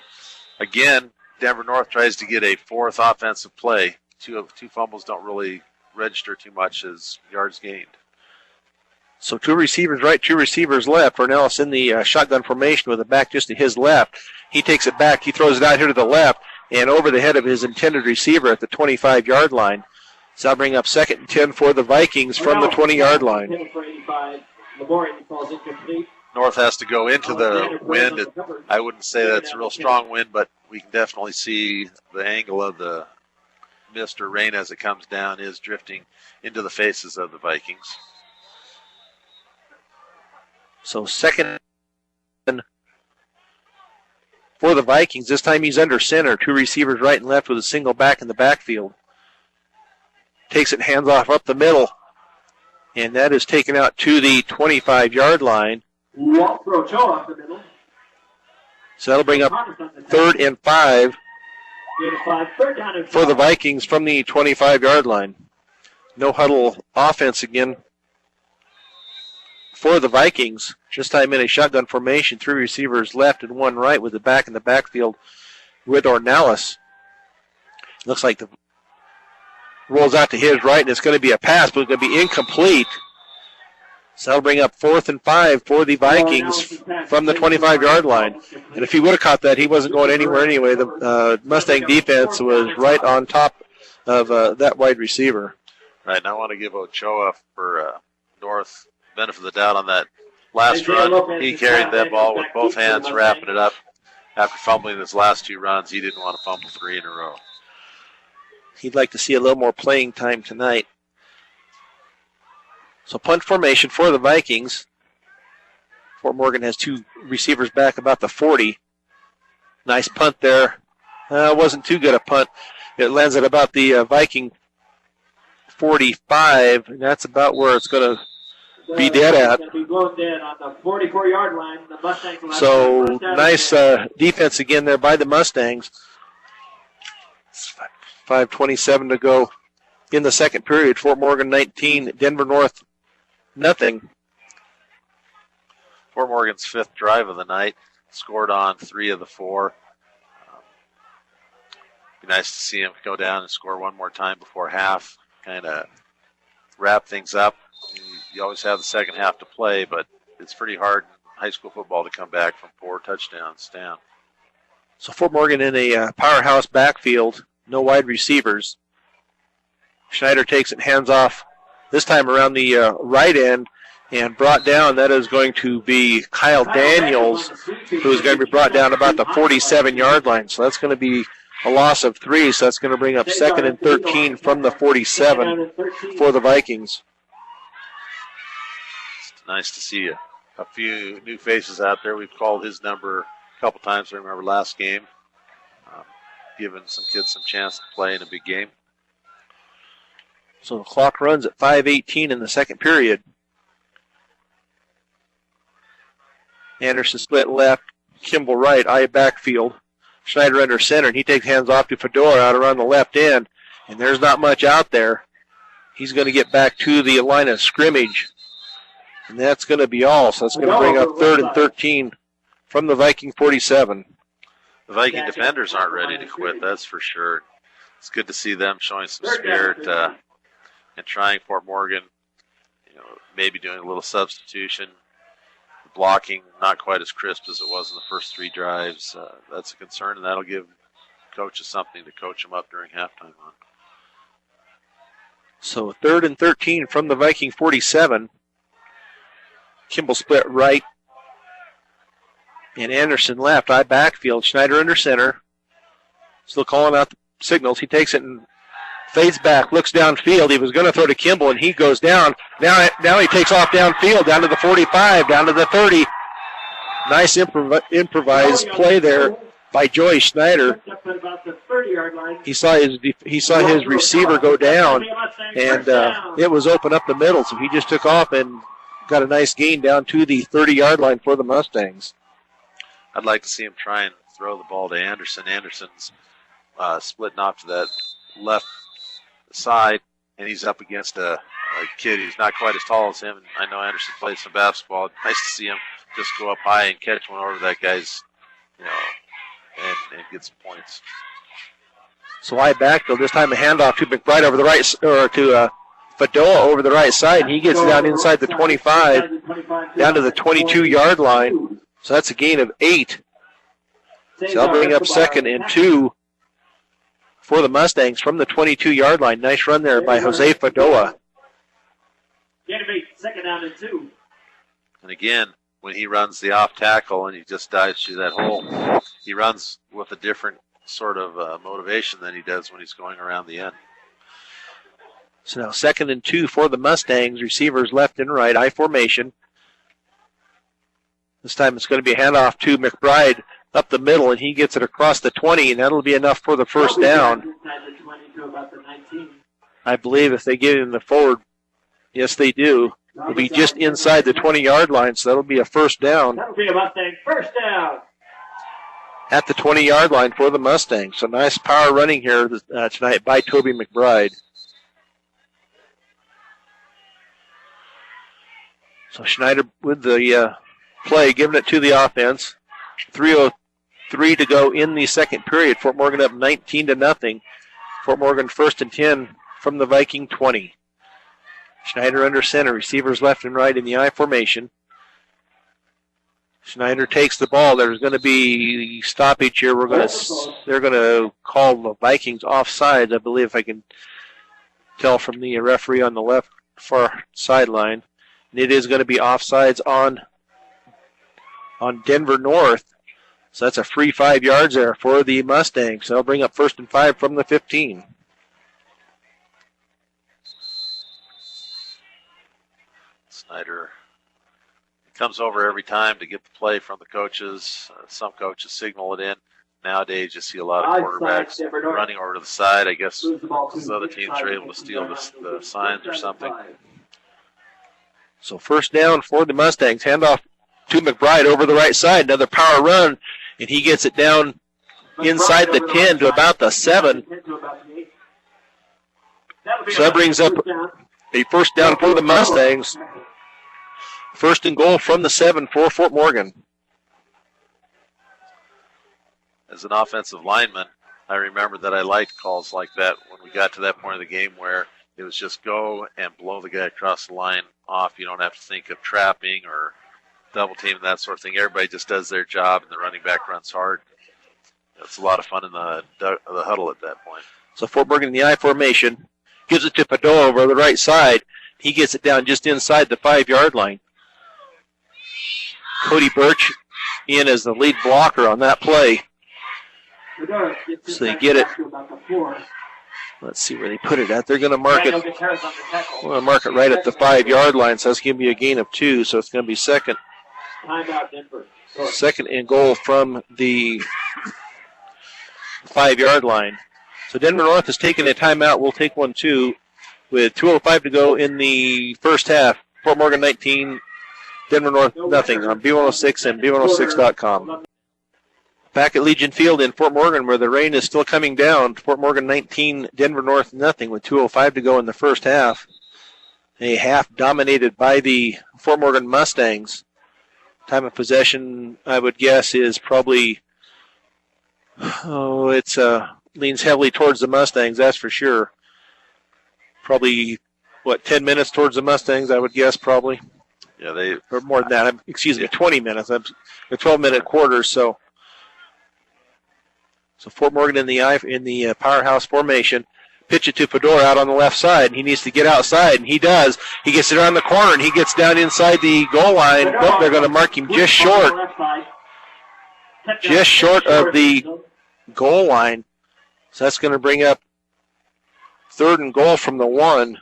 again, Denver North tries to get a fourth offensive play. Two fumbles don't really register too much as yards gained. So two receivers right, two receivers left. Ornelas in the shotgun formation with the back just to his left. He takes it back. He throws it out here to the left and over the head of his intended receiver at the 25-yard line. So that'll bring up 2nd and 10 for the Vikings from the 20-yard line. North has to go into the wind. I wouldn't say that's a real strong wind, but we can definitely see the angle of the mist or rain as it comes down is drifting into the faces of the Vikings. So 2nd for the Vikings. This time he's under center. Two receivers right and left with a single back in the backfield. Takes it, hands off up the middle. And that is taken out to the 25-yard line. So that'll bring up 3rd and 5 for the Vikings from the 25-yard line. No huddle offense again for the Vikings. This time in a shotgun formation, three receivers left and one right with the back in the backfield with Ornelas. Looks like the rolls out to his right, and it's going to be a pass, but it's going to be incomplete. So that'll bring up 4th and 5 for the Vikings from the 25-yard line. And if he would have caught that, he wasn't going anywhere anyway. The Mustang defense was right on top of that wide receiver. Right, and I want to give Ochoa for North benefit of the doubt on that last run. He carried that ball with both hands, wrapping it up. After fumbling his last two runs, he didn't want to fumble 3 in a row. He'd like to see a little more playing time tonight. So punt formation for the Vikings. Fort Morgan has two receivers back about the 40. Nice punt there. Wasn't too good a punt. It lands at about the Viking 45. And that's about where it's going to be dead at. So nice defense again there by the Mustangs. 5:27 to go in the second period. Fort Morgan 19, Denver North nothing. Fort Morgan's 5th drive of the night, scored on 3 of the 4. Be nice to see him go down and score one more time before half, kind of wrap things up. You always have the second half to play, but it's pretty hard in high school football to come back from 4 touchdowns down. So Fort Morgan in a powerhouse backfield, no wide receivers. Schneider takes it, hands off, this time around the right end, and brought down. That is going to be Kyle Daniels, who is going to be brought down about the 47-yard line. So that's going to be a loss of 3, so that's going to bring up 2nd and 13 from the 47 for the Vikings. It's nice to see a few new faces out there. We've called his number a couple times, I remember last game, giving some kids some chance to play in a big game. So the clock runs at 5:18 in the second period. Anderson split left, Kimball right, eye backfield. Schneider under center, and he takes hands off to Fedora out around the left end, and there's not much out there. He's going to get back to the line of scrimmage, and that's going to be all. So that's going to bring up 3rd and 13 from the Viking 47. The Viking defenders aren't ready to quit, that's for sure. it's good to see them showing some spirit and trying Fort Morgan, maybe doing a little substitution. Blocking not quite as crisp as it was in the first 3 drives. That's a concern, and that'll give coaches something to coach them up during halftime on. So 3rd and 13 from the Viking 47. Kimball split right. And Anderson left. I backfield. Schneider under center. Still calling out the signals. He takes it and fades back. Looks downfield. He was going to throw to Kimball, and he goes down. Now he takes off downfield, down to the 45, down to the 30. Nice improvised play there by Joey Schneider. He saw his receiver go down, and it was open up the middle, so he just took off and got a nice gain down to the 30-yard line for the Mustangs. I'd like to see him try and throw the ball to Anderson. Anderson's splitting off to that left side, and he's up against a kid who's not quite as tall as him. I know Anderson plays some basketball. Nice to see him just go up high and catch one over that guy's, and get some points. So I backfield. This time a handoff to McBride over the right, or to Fadoa over the right side, and he gets down inside the 25, down to the 22-yard line. So that's a gain of 8. So that'll bring up 2nd and 2 for the Mustangs from the 22-yard line. Nice run there by Jose Fadoa. Second down and 2. And again, when he runs the off tackle and he just dives through that hole, he runs with a different sort of motivation than he does when he's going around the end. So now 2nd and 2 for the Mustangs. Receivers left and right, I formation. This time it's going to be a handoff to McBride up the middle, and he gets it across the 20, and that'll be enough for the first down. I believe if they get in the forward, yes, they do. It'll be just inside the 20-yard line, so that'll be a first down. That'll be a Mustang first down. At the 20-yard line for the Mustangs. So nice power running here tonight by Toby McBride. So Schneider with the play, giving it to the offense. 3:03 to go in the second period. Fort Morgan up 19-0. Fort Morgan 1st and 10 from the Viking 20. Schneider under center. Receivers left and right in the I formation. Schneider takes the ball. There's going to be stoppage here. They're going to call the Vikings offside, I believe, if I can tell from the referee on the left far sideline. And it is going to be offsides on Denver North. So that's a free 5 yards there for the Mustangs. So they'll bring up 1st and 5 from the 15. Snyder comes over every time to get the play from the coaches. Some coaches signal it in. Nowadays, you see a lot of quarterbacks running over to the side. I guess because other teams are able to steal the signs or something. So first down for the Mustangs. Handoff to McBride over the right side. Another power run, and he gets it down inside the 10 to about the 7. So that brings up a first down for the Mustangs. First and goal from the 7 for Fort Morgan. As an offensive lineman, I remember that I liked calls like that when we got to that point of the game where it was just go and blow the guy across the line off. You don't have to think of trapping or double team, that sort of thing. Everybody just does their job, and the running back runs hard. It's a lot of fun in the huddle at that point. So Fort Morgan in the I formation. Gives it to Padoa over the right side. He gets it down just inside the 5-yard line. Cody Birch in as the lead blocker on that play. So they get it. Let's see where they put it at. They're going to mark it. Well, mark it right at the 5-yard line. So that's going to be a gain of 2. So it's going to be second and goal from the 5-yard line. So Denver North has taken a timeout. We'll take one too. With 2:05 to go in the first half. Fort Morgan 19, Denver North nothing on B106 and B106.com. Back at Legion Field in Fort Morgan where the rain is still coming down. Fort Morgan 19, Denver North nothing with 2:05 to go in the first half. A half dominated by the Fort Morgan Mustangs. Time of possession, I would guess, is probably, it's leans heavily towards the Mustangs, that's for sure. Probably, 10 minutes towards the Mustangs, I would guess, probably. Yeah, or more than that. Excuse me, 20 minutes. A 12-minute quarter. So Fort Morgan in the powerhouse formation. Pitch it to Fedora out on the left side. He needs to get outside, and he does. He gets it around the corner, and he gets down inside the goal line. Nope, they're going to mark him just short. Just short of the goal line. So that's going to bring up 3rd and goal from the 1.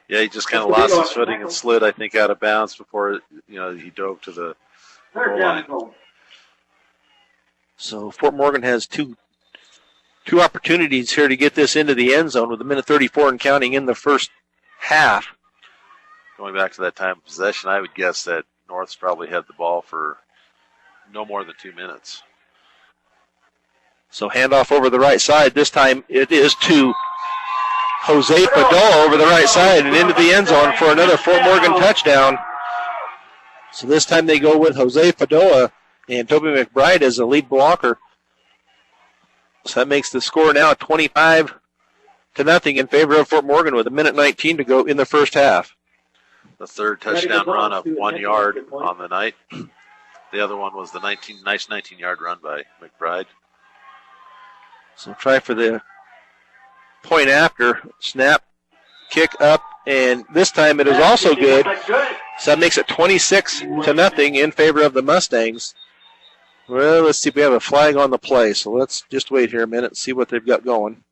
Yeah, he just kind of lost his footing and slid, I think, out of bounds before he dove to the goal line. So Fort Morgan has two opportunities here to get this into the end zone with 1:34 and counting in the first half. Going back to that time of possession, I would guess that North's probably had the ball for no more than 2 minutes. So handoff over the right side. This time it is to Jose Padilla over the right side and into the end zone for another Fort Morgan touchdown. So this time they go with Jose Padilla and Toby McBride as the lead blocker. So that makes the score now 25-0 in favor of Fort Morgan with 1:19 to go in the first half. The 3rd touchdown run of 1 yard on the night. The other one was the nice 19-yard run by McBride. So try for the point after. Snap, kick up, and this time it is also good. So that makes it 26-0 in favor of the Mustangs. Well, let's see if we have a flag on the play. So let's just wait here a minute and see what they've got going.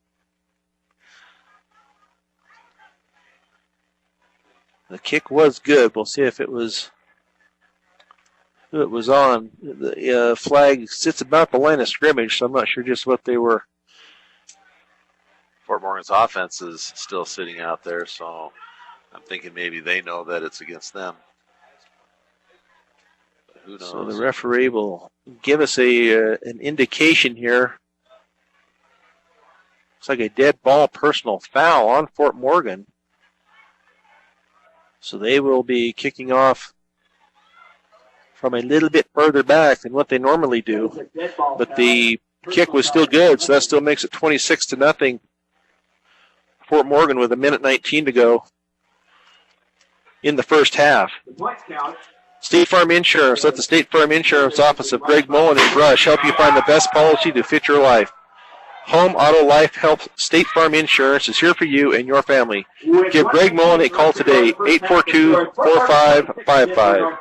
The kick was good. We'll see if it was on. The flag sits about the line of scrimmage, so I'm not sure just what they were. Fort Morgan's offense is still sitting out there, so I'm thinking maybe they know that it's against them. But who knows? So the referee will give us an indication here. Looks like a dead ball personal foul on Fort Morgan. So they will be kicking off from a little bit further back than what they normally do. But the kick was still good, so that still makes it 26-0. Fort Morgan with 1:19 to go in the first half. State Farm Insurance. Let the State Farm Insurance office of Greg Mullen and Brush help you find the best policy to fit your life. Home, auto, life, health, State Farm Insurance is here for you and your family. Give Greg Mullen a call today, 842-4555.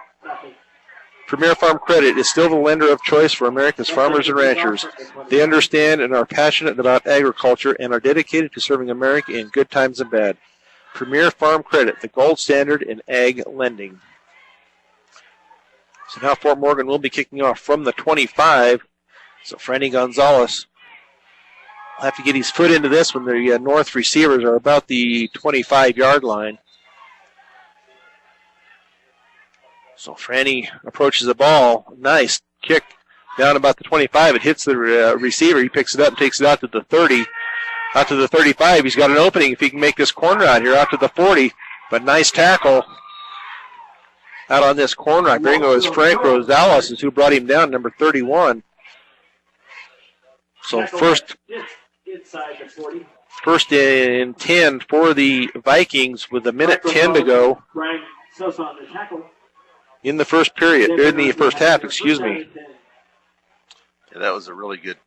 Premier Farm Credit is still the lender of choice for America's farmers and ranchers. They understand and are passionate about agriculture and are dedicated to serving America in good times and bad. Premier Farm Credit, the gold standard in ag lending. So now Fort Morgan will be kicking off from the 25. So Franny Gonzalez will have to get his foot into this when the North receivers are about the 25-yard line. So Franny approaches the ball. Nice kick down about the 25. It hits the receiver. He picks it up and takes it out to the 30. Out to the 35. He's got an opening if he can make this corner out here. Out to the 40. But nice tackle out on this corner. I think it was Frank Rosales is who brought him down, number 31. So first and 10 for the Vikings with 1:10 to go. In the first period, in the first half, excuse me. Yeah, that was a really good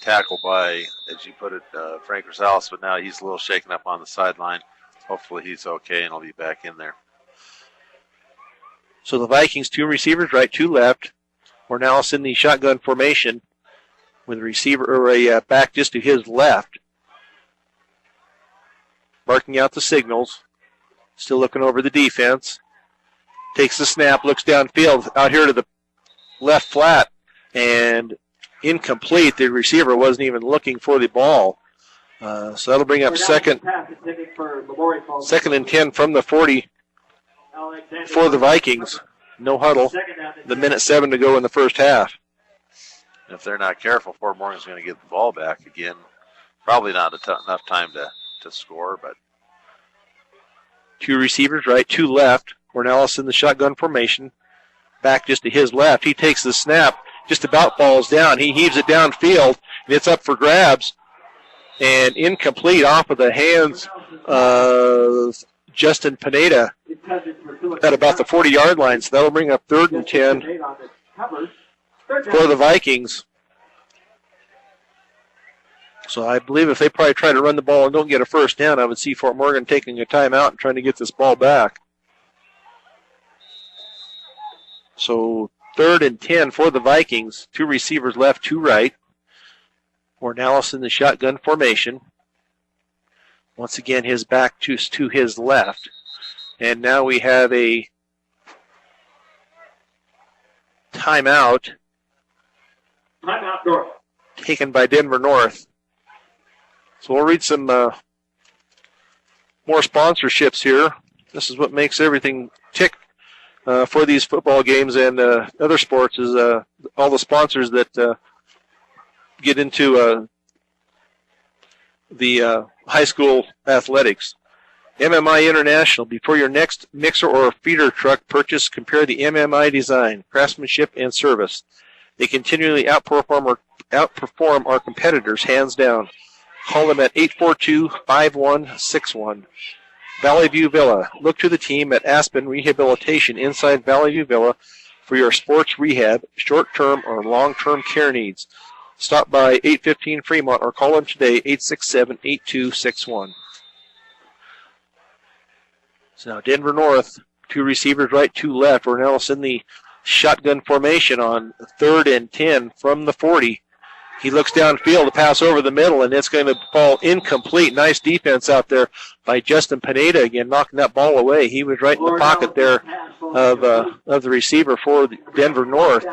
tackle by, as you put it, Frank Rosales, but now he's a little shaken up on the sideline. Hopefully he's okay and he'll be back in there. So the Vikings, 2 receivers, right, 2 left. Ornelas in the shotgun formation with a receiver or a back just to his left. Barking out the signals. Still looking over the defense. Takes the snap, looks downfield, out here to the left flat, and incomplete. The receiver wasn't even looking for the ball. So that'll bring up second and 10 from the 40 for the Vikings. No huddle. The 1:07 to go in the first half. If they're not careful, Fort Morgan's going to get the ball back again. Probably not enough time to score, but 2 receivers, right, 2 left. Ornelas in the shotgun formation. Back just to his left. He takes the snap, just about falls down. He heaves it downfield, It's up for grabs and incomplete off of the hands of Justin Pineda at about the 40-yard line. So that'll bring up 3rd and 10 for the Vikings. So I believe if they probably try to run the ball and don't get a first down, I would see Fort Morgan taking a timeout and trying to get this ball back. So 3rd and 10 for the Vikings. 2 receivers left, 2 right. Ornelas in the shotgun formation. Once again, his back to his left. And now we have a timeout. Timeout North. Taken by Denver North. So we'll read some more sponsorships here. This is what makes everything tick for these football games and other sports is all the sponsors that get into the high school athletics. MMI International. Before your next mixer or feeder truck purchase, compare the MMI design, craftsmanship, and service. They continually outperform our competitors, hands down. Call them at 842-5161. Valley View Villa. Look to the team at Aspen Rehabilitation inside Valley View Villa for your sports rehab, short-term or long-term care needs. Stop by 815 Fremont or call them today, 867-8261. So now Denver North, 2 receivers right, 2 left. Ornelas in the shotgun formation on 3rd and 10 from the 40. He looks downfield to pass over the middle, and it's going to fall incomplete. Nice defense out there by Justin Pineda again, knocking that ball away. He was right in the pocket there of the receiver for Denver North.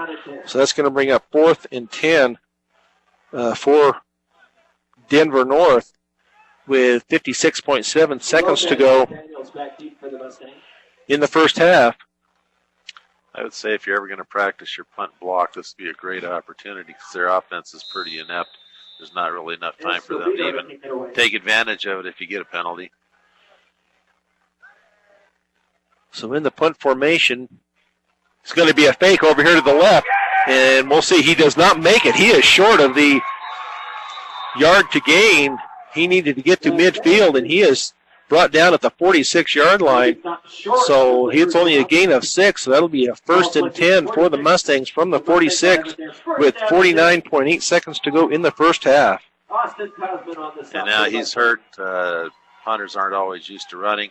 So that's going to bring up 4th and 10 for Denver North with 56.7 seconds to go in the first half. I would say if you're ever going to practice your punt block, this would be a great opportunity because their offense is pretty inept. There's not really enough time for them to even take advantage of it if you get a penalty. So in the punt formation, it's going to be a fake over here to the left, and we'll see. He does not make it. He is short of the yard to gain. He needed to get to midfield, and he is brought down at the 46-yard line. So it's only a gain of 6. So that'll be a 1st and 10 for the Mustangs from the 46 with 49.8 seconds to go in the first half. And now he's hurt. Punters aren't always used to running.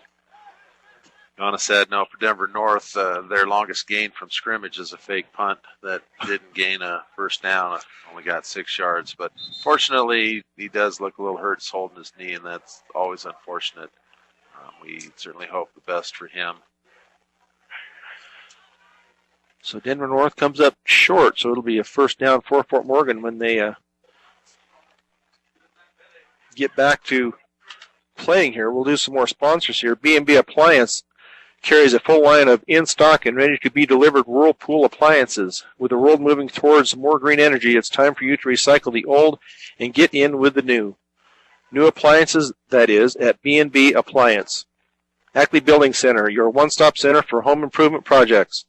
On a sad note for Denver North, their longest gain from scrimmage is a fake punt that didn't gain a first down. Only got 6 yards. But fortunately, he does look a little hurt. He's holding his knee, and that's always unfortunate. We certainly hope the best for him. So Denver North comes up short, so it'll be a first down for Fort Morgan when they get back to playing here. We'll do some more sponsors here. B&B Appliance carries a full line of in-stock and ready-to-be delivered Whirlpool appliances. With the world moving towards more green energy, it's time for you to recycle the old and get in with the new. New appliances, that is, at B&B Appliance. Ackley Building Center, your one-stop center for home improvement projects.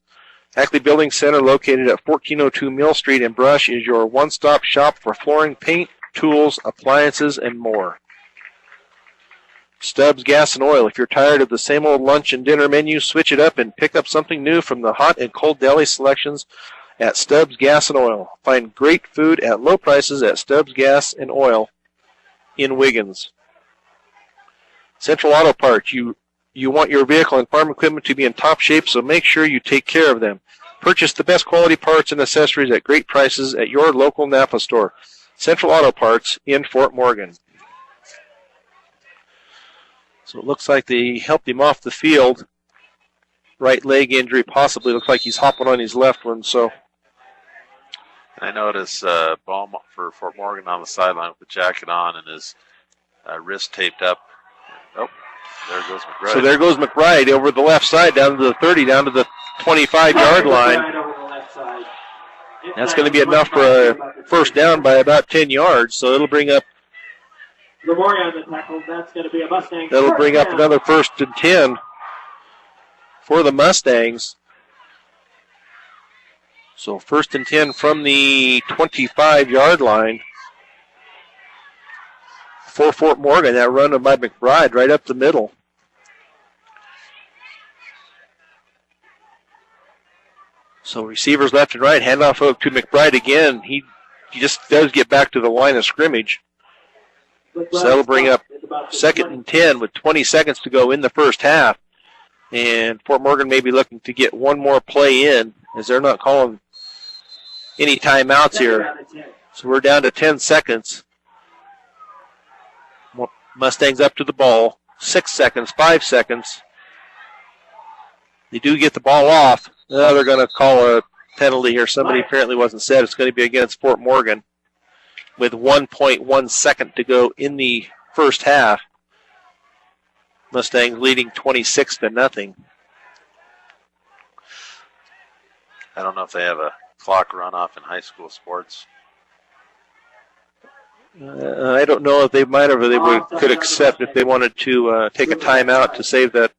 Ackley Building Center, located at 1402 Mill Street in Brush, is your one-stop shop for flooring, paint, tools, appliances, and more. Stubbs Gas and Oil. If you're tired of the same old lunch and dinner menu, switch it up and pick up something new from the hot and cold deli selections at Stubbs Gas and Oil. Find great food at low prices at Stubbs Gas and Oil in Wiggins. Central Auto Parts. You want your vehicle and farm equipment to be in top shape, so make sure you take care of them. Purchase the best quality parts and accessories at great prices at your local Napa store. Central Auto Parts in Fort Morgan. So it looks like they helped him off the field. Right leg injury possibly. Looks like he's hopping on his left one. So I notice Baum for Fort Morgan on the sideline with the jacket on and his wrist taped up. Oh, there goes McBride. So there goes McBride over the left side, down to the 30, down to the 25-yard line. That's going to be enough for a first down by about 10 yards. So it'll bring up. That's going to be a Mustang. That'll bring up another 1st and 10 for the Mustangs. So 1st and 10 from the 25-yard line. for Fort Morgan. That run by McBride right up the middle. So receivers left and right, handoff over to McBride again. He just does get back to the line of scrimmage. So that'll bring up 2nd and 10 with 20 seconds to go in the first half. And Fort Morgan may be looking to get one more play in, as they're not calling any timeouts here. So we're down to 10 seconds. Mustangs up to the ball. 6 seconds, 5 seconds. They do get the ball off. Now they're going to call a penalty here. Somebody apparently wasn't said. It's going to be against Fort Morgan with 1.1 second to go in the first half. Mustangs leading 26-0. I don't know if they have a clock runoff in high school sports. I don't know if they might have, or they could accept if they wanted to take a timeout to save that,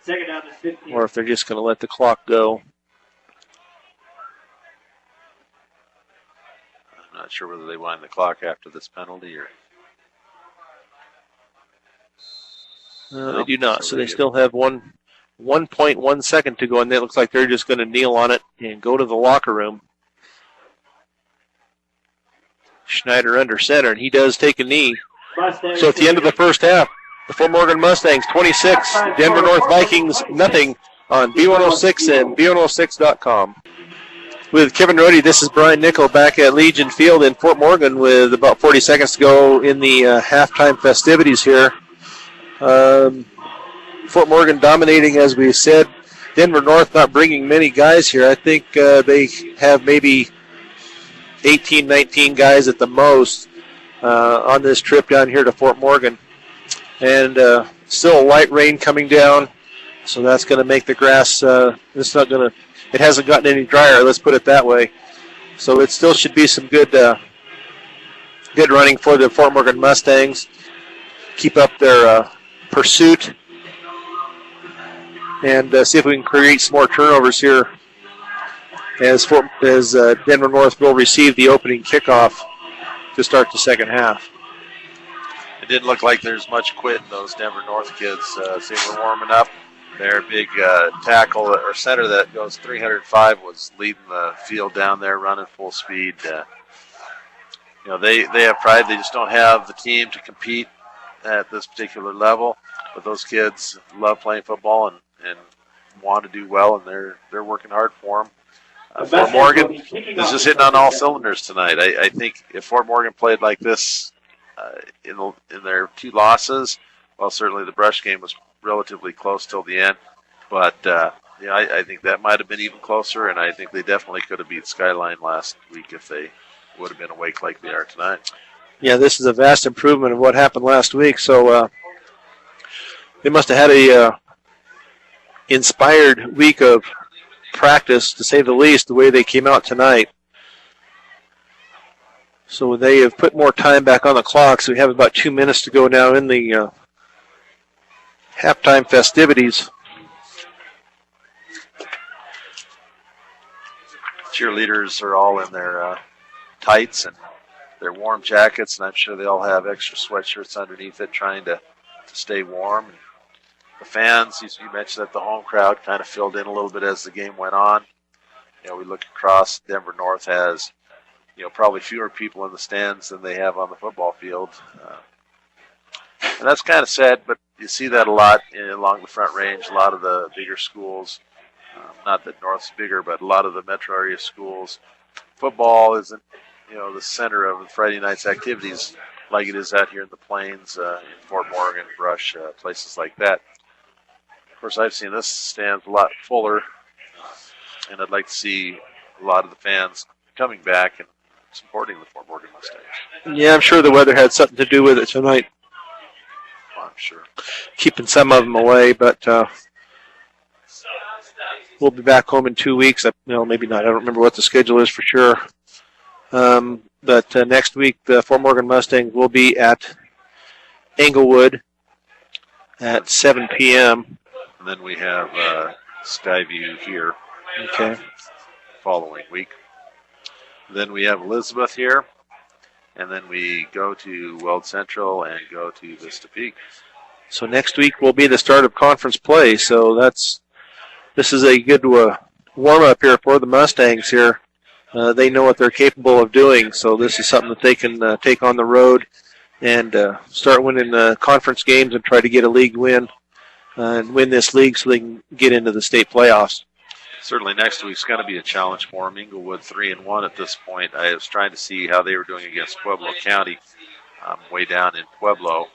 Second down is 15. or if they're just going to let the clock go. I'm not sure whether they wind the clock after this penalty or. They do not, so they still have 1.1 second to go, and it looks like they're just going to kneel on it and go to the locker room. Schneider under center, and he does take a knee. So at the end of the first half, the Fort Morgan Mustangs 26, Denver North Vikings nothing on B106 and B106.com. With Kevin Rohde, this is Brian Nickel back at Legion Field in Fort Morgan with about 40 seconds to go in the halftime festivities here. Fort Morgan dominating, as we said. Denver North not bringing many guys here. I think they have maybe 18, 19 guys at the most on this trip down here to Fort Morgan. And still light rain coming down, so that's going to make the grass, it hasn't gotten any drier, let's put it that way. So it still should be some good running for the Fort Morgan Mustangs. Keep up their pursuit and see if we can create some more turnovers here as Denver North will receive the opening kickoff to start the second half. It didn't look like there's much quit in those Denver North kids. They were warming up. Their big tackle or center that goes 305 was leading the field down there, running full speed. They have pride. They just don't have the team to compete at this particular level. But those kids love playing football and want to do well, and they're working hard for them. Fort Morgan is just hitting on all cylinders tonight. I think if Fort Morgan played like this in their two losses, well, certainly the Brush game was relatively close till the end, but I think that might have been even closer, and I think they definitely could have beat Skyline last week if they would have been awake like they are tonight. Yeah, this is a vast improvement of what happened last week, so they must have had a inspired week of practice, to say the least, the way they came out tonight. So they have put more time back on the clock, so we have about 2 minutes to go now in the halftime festivities. Cheerleaders are all in their tights and their warm jackets, and I'm sure they all have extra sweatshirts underneath it trying to stay warm. And the fans, you mentioned that the home crowd kind of filled in a little bit as the game went on. We look across, Denver North has, probably fewer people in the stands than they have on the football field. And that's kind of sad, but you see that a lot along the Front Range. A lot of the bigger schools, not that North's bigger, but a lot of the metro area schools, football isn't, the center of Friday night's activities like it is out here in the Plains, in Fort Morgan, Brush, places like that. Of course, I've seen this stand a lot fuller, and I'd like to see a lot of the fans coming back and supporting the Fort Morgan Mustangs. Yeah, I'm sure the weather had something to do with it tonight. I'm sure. Keeping some of them away, but we'll be back home in 2 weeks. Maybe not. I don't remember what the schedule is for sure. But next week, the Fort Morgan Mustangs will be at Englewood at 7 p.m. And then we have Skyview here. Okay. Following week. Then we have Elizabeth here. and then we go to Weld Central and go to Vista Peak. So next week will be the start of conference play. So this is a good warm-up here for the Mustangs here. They know what they're capable of doing, so this is something that they can take on the road and start winning conference games and try to get a league win and win this league so they can get into the state playoffs. Certainly next week's going to be a challenge for them. Inglewood 3-1 at this point. I was trying to see how they were doing against Pueblo County way down in Pueblo.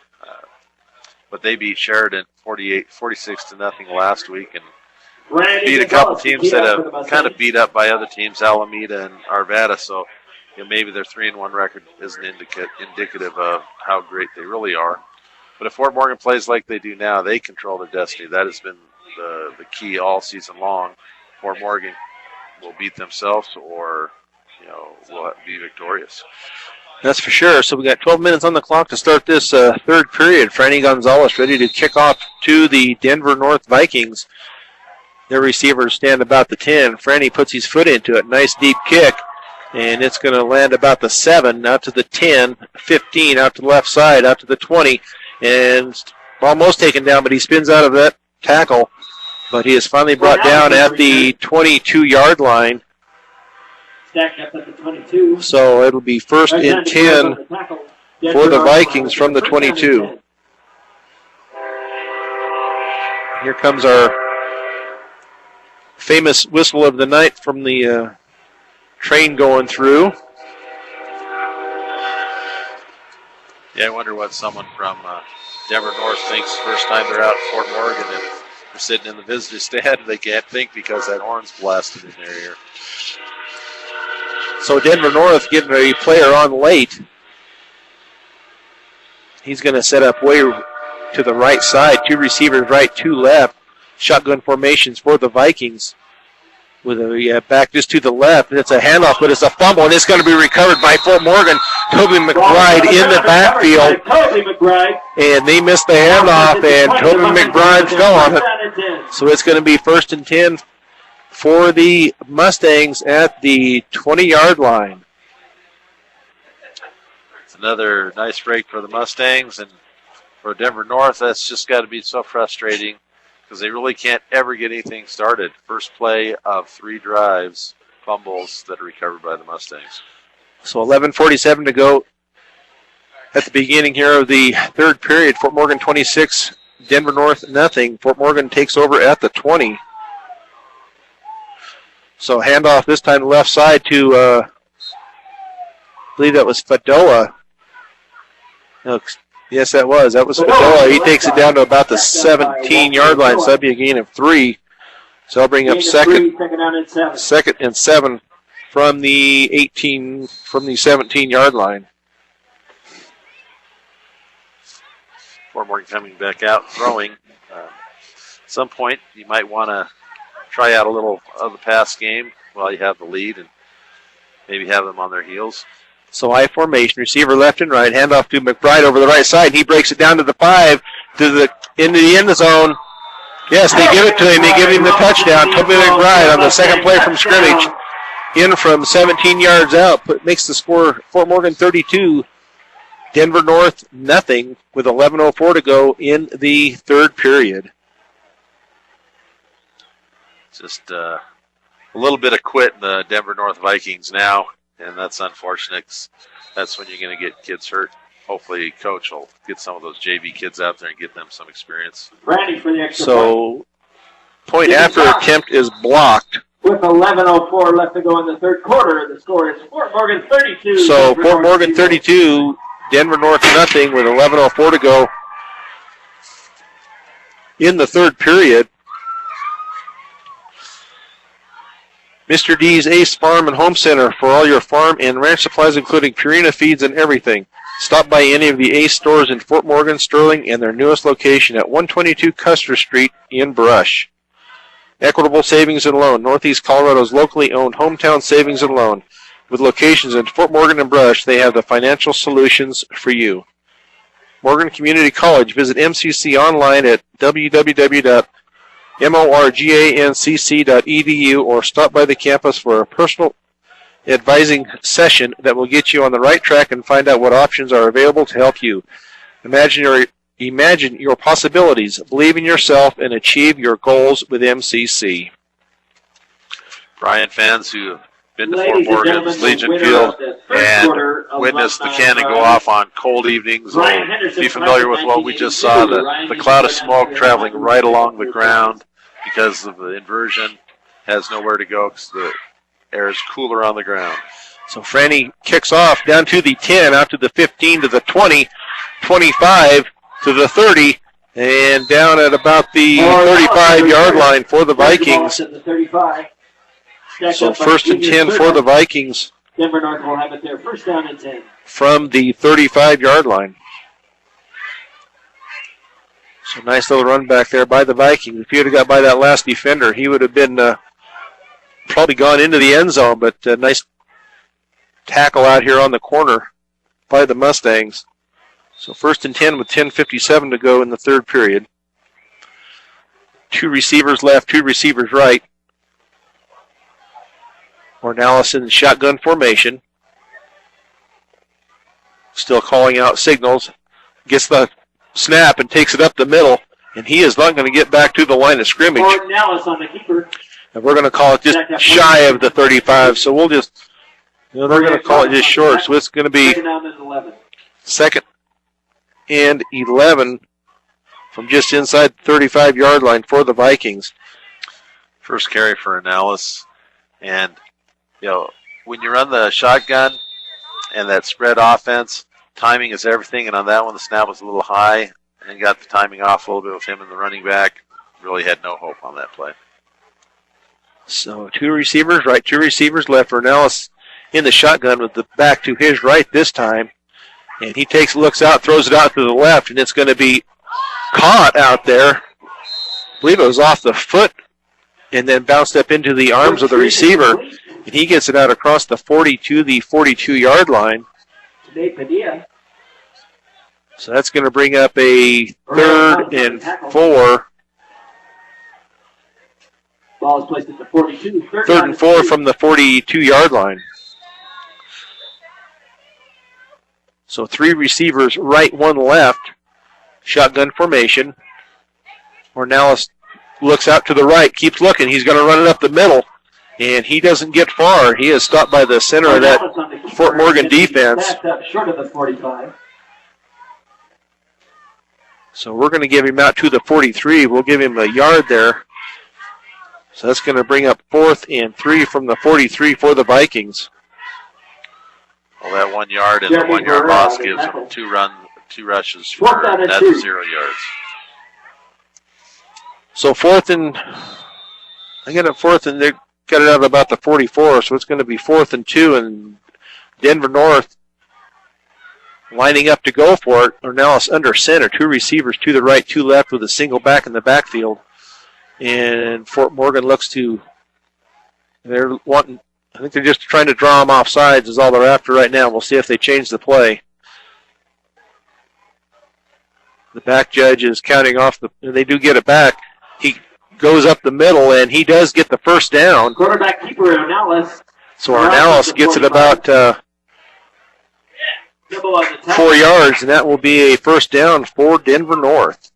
But they beat Sheridan 46-0 last week and beat a couple teams that have kind of beat up by other teams, Alameda and Arvada. So maybe their 3-1 record isn't indicative of how great they really are. But if Fort Morgan plays like they do now, they control their destiny. That has been the key all season long. Fort Morgan will beat themselves or will be victorious. That's for sure. So we got 12 minutes on the clock to start this third period. Franny Gonzalez ready to kick off to the Denver North Vikings. Their receivers stand about the 10. Franny puts his foot into it. Nice deep kick. And it's going to land about the 7, out to the 10, 15, out to the left side, out to the 20. And almost taken down, but he spins out of that tackle. But he is finally brought down at the 22-yard line. Stacked up at the 22. So it'll be first and 10 for the Vikings from the 22. Here comes our famous whistle of the night from the train going through. Yeah, I wonder what someone from Denver North thinks first time they're out at Fort Morgan and they're sitting in the visitor stand. They can't think because that horn's blasted in their ear. So Denver North getting a player on late. He's going to set up way to the right side. 2 receivers right, 2 left. Shotgun formations for the Vikings. With a back just to the left. And it's a handoff, but it's a fumble, and it's going to be recovered by Fort Morgan. Toby McBride in the backfield. And they missed the handoff, and Toby McBride fell on it. So it's going to be first and 10 for the Mustangs at the 20-yard line. It's another nice break for the Mustangs, and for Denver North, that's just got to be so frustrating because they really can't ever get anything started. First play of 3 drives, fumbles that are recovered by the Mustangs. So 11:47 to go at the beginning here of the third period. Fort Morgan 26, Denver North nothing. Fort Morgan takes over at the 20. So handoff this time left side to, I believe that was Fadoa. No, yes, that was. That was Fadoa. He takes it down to about the 17-yard line. So that'd be a gain of 3. So I'll bring up second and 7 from the 17-yard line. Fort Morgan coming back out, throwing. At some point, you might want to try out a little of the pass game while you have the lead and maybe have them on their heels. So I formation, receiver left and right, handoff to McBride over the right side. He breaks it down to the 5, into the end zone. Yes, they give it to him. They give him the touchdown. Toby McBride on the second play from scrimmage. In from 17 yards out, makes the score Fort Morgan 32, Denver North nothing, with 11:04 to go in the third period. Just a little bit of quit in the Denver North Vikings now, and that's unfortunate. That's when you're going to get kids hurt. Hopefully, Coach will get some of those JV kids out there and get them some experience. Ready for the extra So, point after attempt is blocked. With 11:04 left to go in the third quarter, the score is Fort Morgan 32. So Fort Morgan 32, Denver North nothing, with 11:04 to go in the third period. Mr. D's Ace Farm and Home Center for all your farm and ranch supplies, including Purina feeds and everything. Stop by any of the Ace stores in Fort Morgan, Sterling, and their newest location at 122 Custer Street in Brush. Equitable Savings and Loan, Northeast Colorado's locally owned hometown savings and loan. With locations in Fort Morgan and Brush, they have the financial solutions for you. Morgan Community College, visit MCC online at www.morgancc.edu or stop by the campus for a personal advising session that will get you on the right track and find out what options are available to help you. Imagine your possibilities, believe in yourself, and achieve your goals with MCC. Brian fans who have been to Fort Ladies and Morgan's gentlemen, Legion the winner Field of the first and quarter of witnessed the Love cannon Mountain go Run, off on cold evenings will Ryan Henderson be familiar with what we just saw, the cloud of smoke traveling right along the ground because of the inversion. Has nowhere to go because the air is cooler on the ground. So Franny kicks off down to the 10, out to the 15, to the 20, 25, to the 30, and down at about the 35-yard line for the Vikings. So first and 10 for the Vikings. Denver North will have it there. First down and 10. From the 35-yard line. So nice little run back there by the Vikings. If he would have got by that last defender, he would have been probably gone into the end zone, but nice tackle out here on the corner by the Mustangs. So first and 10 with 10:57 to go in the third period. 2 receivers left, 2 receivers right. Ornelas in shotgun formation. Still calling out signals. Gets the snap and takes it up the middle, and he is not going to get back to the line of scrimmage. Ornelas on the keeper. And we're going to call it just shy of the 35, so we'll just, they're going to call it just short, so it's going to be second and 11 from just inside the 35-yard line for the Vikings. First carry for Ornelas. And, when you run the shotgun and that spread offense, timing is everything, and on that one the snap was a little high and got the timing off a little bit with him and the running back. Really had no hope on that play. So 2 receivers right, 2 receivers left. Ornelas in the shotgun with the back to his right this time. And he looks out, throws it out to the left, and it's going to be caught out there. I believe it was off the foot and then bounced up into the arms of the receiver. And he gets it out across the 40 to the 42-yard line. So that's going to bring up a 3rd and 4. Ball is placed at the 42. 3rd and 4 from the 42-yard line. So 3 receivers right, 1 left. Shotgun formation. Ornelas looks out to the right, keeps looking. He's going to run it up the middle, and he doesn't get far. He is stopped by the center of that Fort Morgan defense. Short of the 45. So we're going to give him out to the 43. We'll give him a yard there. So that's going to bring up 4th and 3 from the 43 for the Vikings. Well, that 1 yard and the 1 yard loss gives them 2 rushes for net 0 yards. So 4th and, I got it 4th and they got it out at about the 44, so it's going to be 4th and 2, and Denver North lining up to go for it. Ornelas under center, 2 receivers to the right, 2 left with a single back in the backfield. And Fort Morgan looks to, I think they're just trying to draw them off sides is all they're after right now. We'll see if they change the play. The back judge is counting off they do get it back. He goes up the middle, and he does get the first down. Quarterback keeper Ornelas. So Ornelas gets it about 4 yards, and that will be a first down for Denver North.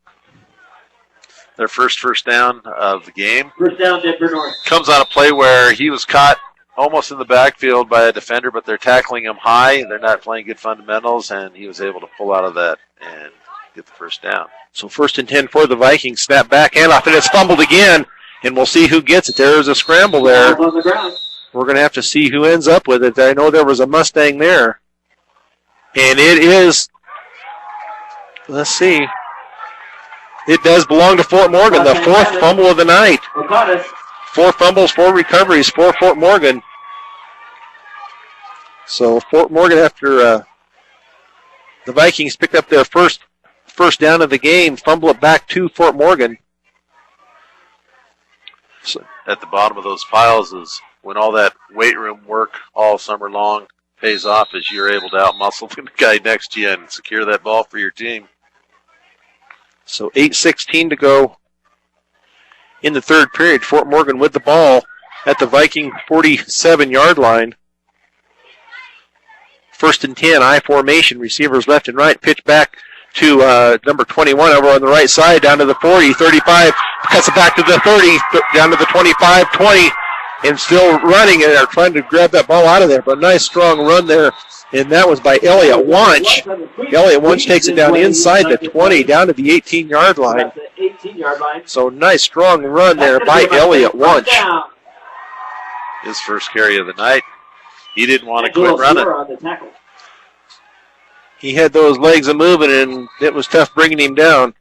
Their first down of the game. First down, Denver North. Comes on a play where he was caught almost in the backfield by a defender, but they're tackling him high. They're not playing good fundamentals, and he was able to pull out of that and get the first down. So 1st and 10 for the Vikings. Snap back, handoff, and it's fumbled again, and we'll see who gets it. There's a scramble there. On the ground. We're going to have to see who ends up with it. I know there was a Mustang there. And it is, let's see, it does belong to Fort Morgan, the 4th fumble of the night. 4 fumbles, 4 recoveries for Fort Morgan. So Fort Morgan, after the Vikings picked up their first down of the game, fumble it back to Fort Morgan. So at the bottom of those piles is when all that weight room work all summer long pays off, as you're able to outmuscle the guy next to you and secure that ball for your team. So 8:16 to go in the third period. Fort Morgan with the ball at the Viking 47-yard line. 1st and 10, I formation. Receivers left and right. Pitch back to number 21 over on the right side, down to the 40, 35. Cuts it back to the 30, down to the 25, 20. And still running, and they're trying to grab that ball out of there. But a nice, strong run there. And that was by Elliott Wunsch. Elliott Wunsch takes it down inside the 20, down to the 18-yard line. So nice, strong run there by Elliott Wunsch. His first carry of the night. He didn't want to quit running. He had those legs a-moving, and it was tough bringing him down.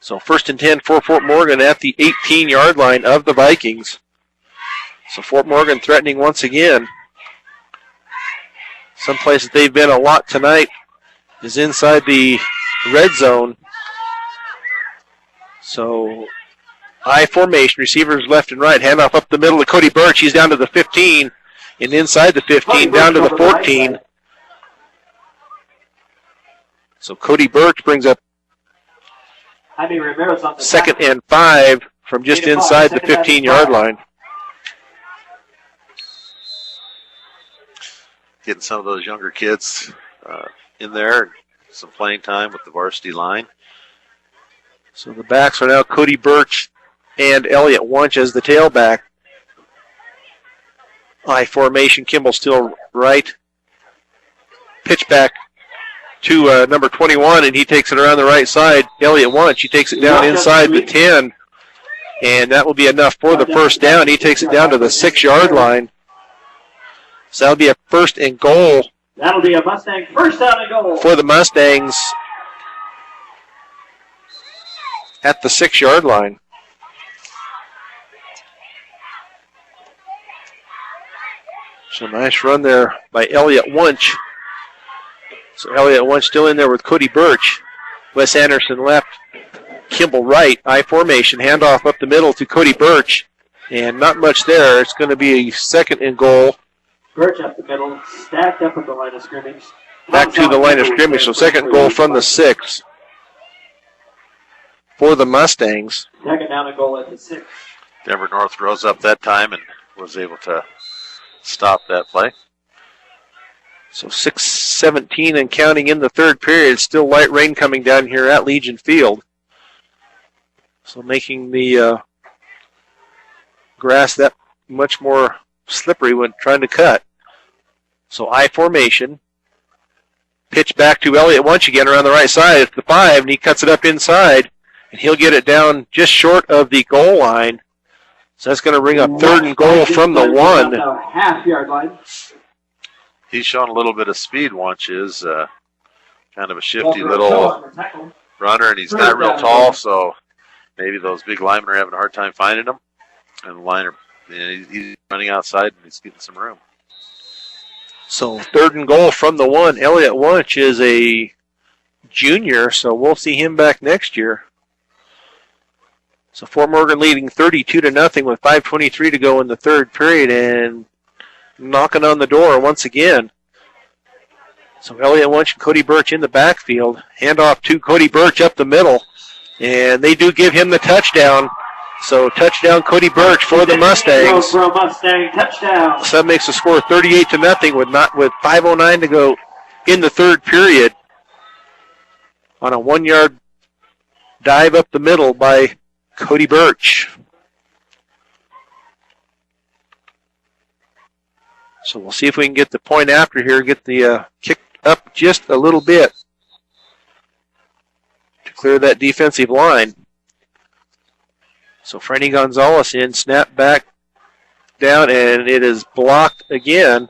So 1st and 10 for Fort Morgan at the 18-yard line of the Vikings. So Fort Morgan threatening once again. Some places they've been a lot tonight is inside the red zone. So I formation, receivers left and right, handoff up the middle to Cody Birch. He's down to the 15, and inside the 15, down to the 14. So Cody Birch brings up 2nd and 5 from just inside the 15-yard line. Getting some of those younger kids in there, some playing time with the varsity line. So the backs are now Cody Birch and Elliott Wunsch as the tailback. I formation, Kimball still right. Pitch back to number 21, and he takes it around the right side. Elliott Wunsch, he takes it down inside the 10, and that will be enough for the first down. He takes it down to the 6-yard line. So that'll be a 1st and goal. That'll be a Mustang first down and goal for the Mustangs at the 6-yard line. So nice run there by Elliott Wunsch. So Elliott Wunsch still in there with Cody Birch. Wes Anderson left, Kimball right. I formation, handoff up the middle to Cody Birch. And not much there. It's going to be a 2nd and goal. Birch up the middle, stacked up at the line of scrimmage. Back to the line of scrimmage, so 2nd goal from the 6 for the Mustangs. 2nd down and goal at the 6. Denver North rose up that time and was able to stop that play. So 6:17 and counting in the 3rd period. Still light rain coming down here at Legion Field. So making the grass that much more slippery when trying to cut. So I formation. Pitch back to Elliott Wunsch again around the right side. It's the 5, and he cuts it up inside. And he'll get it down just short of the goal line. So that's going to bring up 3rd and goal from the 1. Half-yard line. He's shown a little bit of speed, Wunsch is. Kind of a shifty little runner, and he's not real tall, so maybe those big linemen are having a hard time finding him. And the liner, he's running outside, and he's getting some room. So 3rd and goal from the 1. Elliott Wunsch is a junior, so we'll see him back next year. So Fort Morgan leading 32-0 with 5:23 to go in the 3rd period, and knocking on the door once again. So Elliott Wunsch and Cody Birch in the backfield. Handoff to Cody Birch up the middle, and they do give him the touchdown. So touchdown Cody Birch for the Mustangs. For a Mustang touchdown. So that makes the score 38-0 with 5:09 to go in the 3rd period. On a 1-yard dive up the middle by Cody Birch. So we'll see if we can get the point after here, get the kick up just a little bit to clear that defensive line. So Franny Gonzalez in, snap back down, and it is blocked again.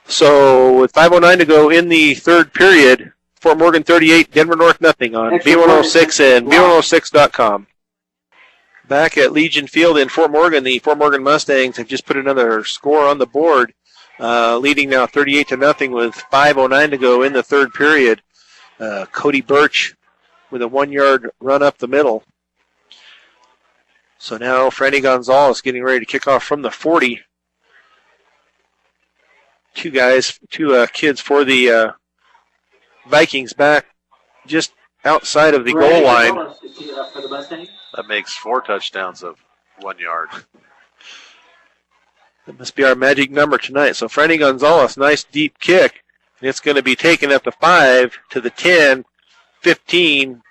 So with 5:09 to go in the 3rd period, Fort Morgan 38, Denver North nothing on B106 and B106.com. Back at Legion Field in Fort Morgan, the Fort Morgan Mustangs have just put another score on the board, leading now 38-0 with 5:09 to go in the 3rd period. Cody Birch with a 1-yard run up the middle. So now Franny Gonzalez getting ready to kick off from the 40. Two kids for the Vikings back just outside of the goal line. That makes 4 touchdowns of 1 yard. That must be our magic number tonight. So Franny Gonzalez, nice deep kick. And it's going to be taken at the 5 to the 10, 15,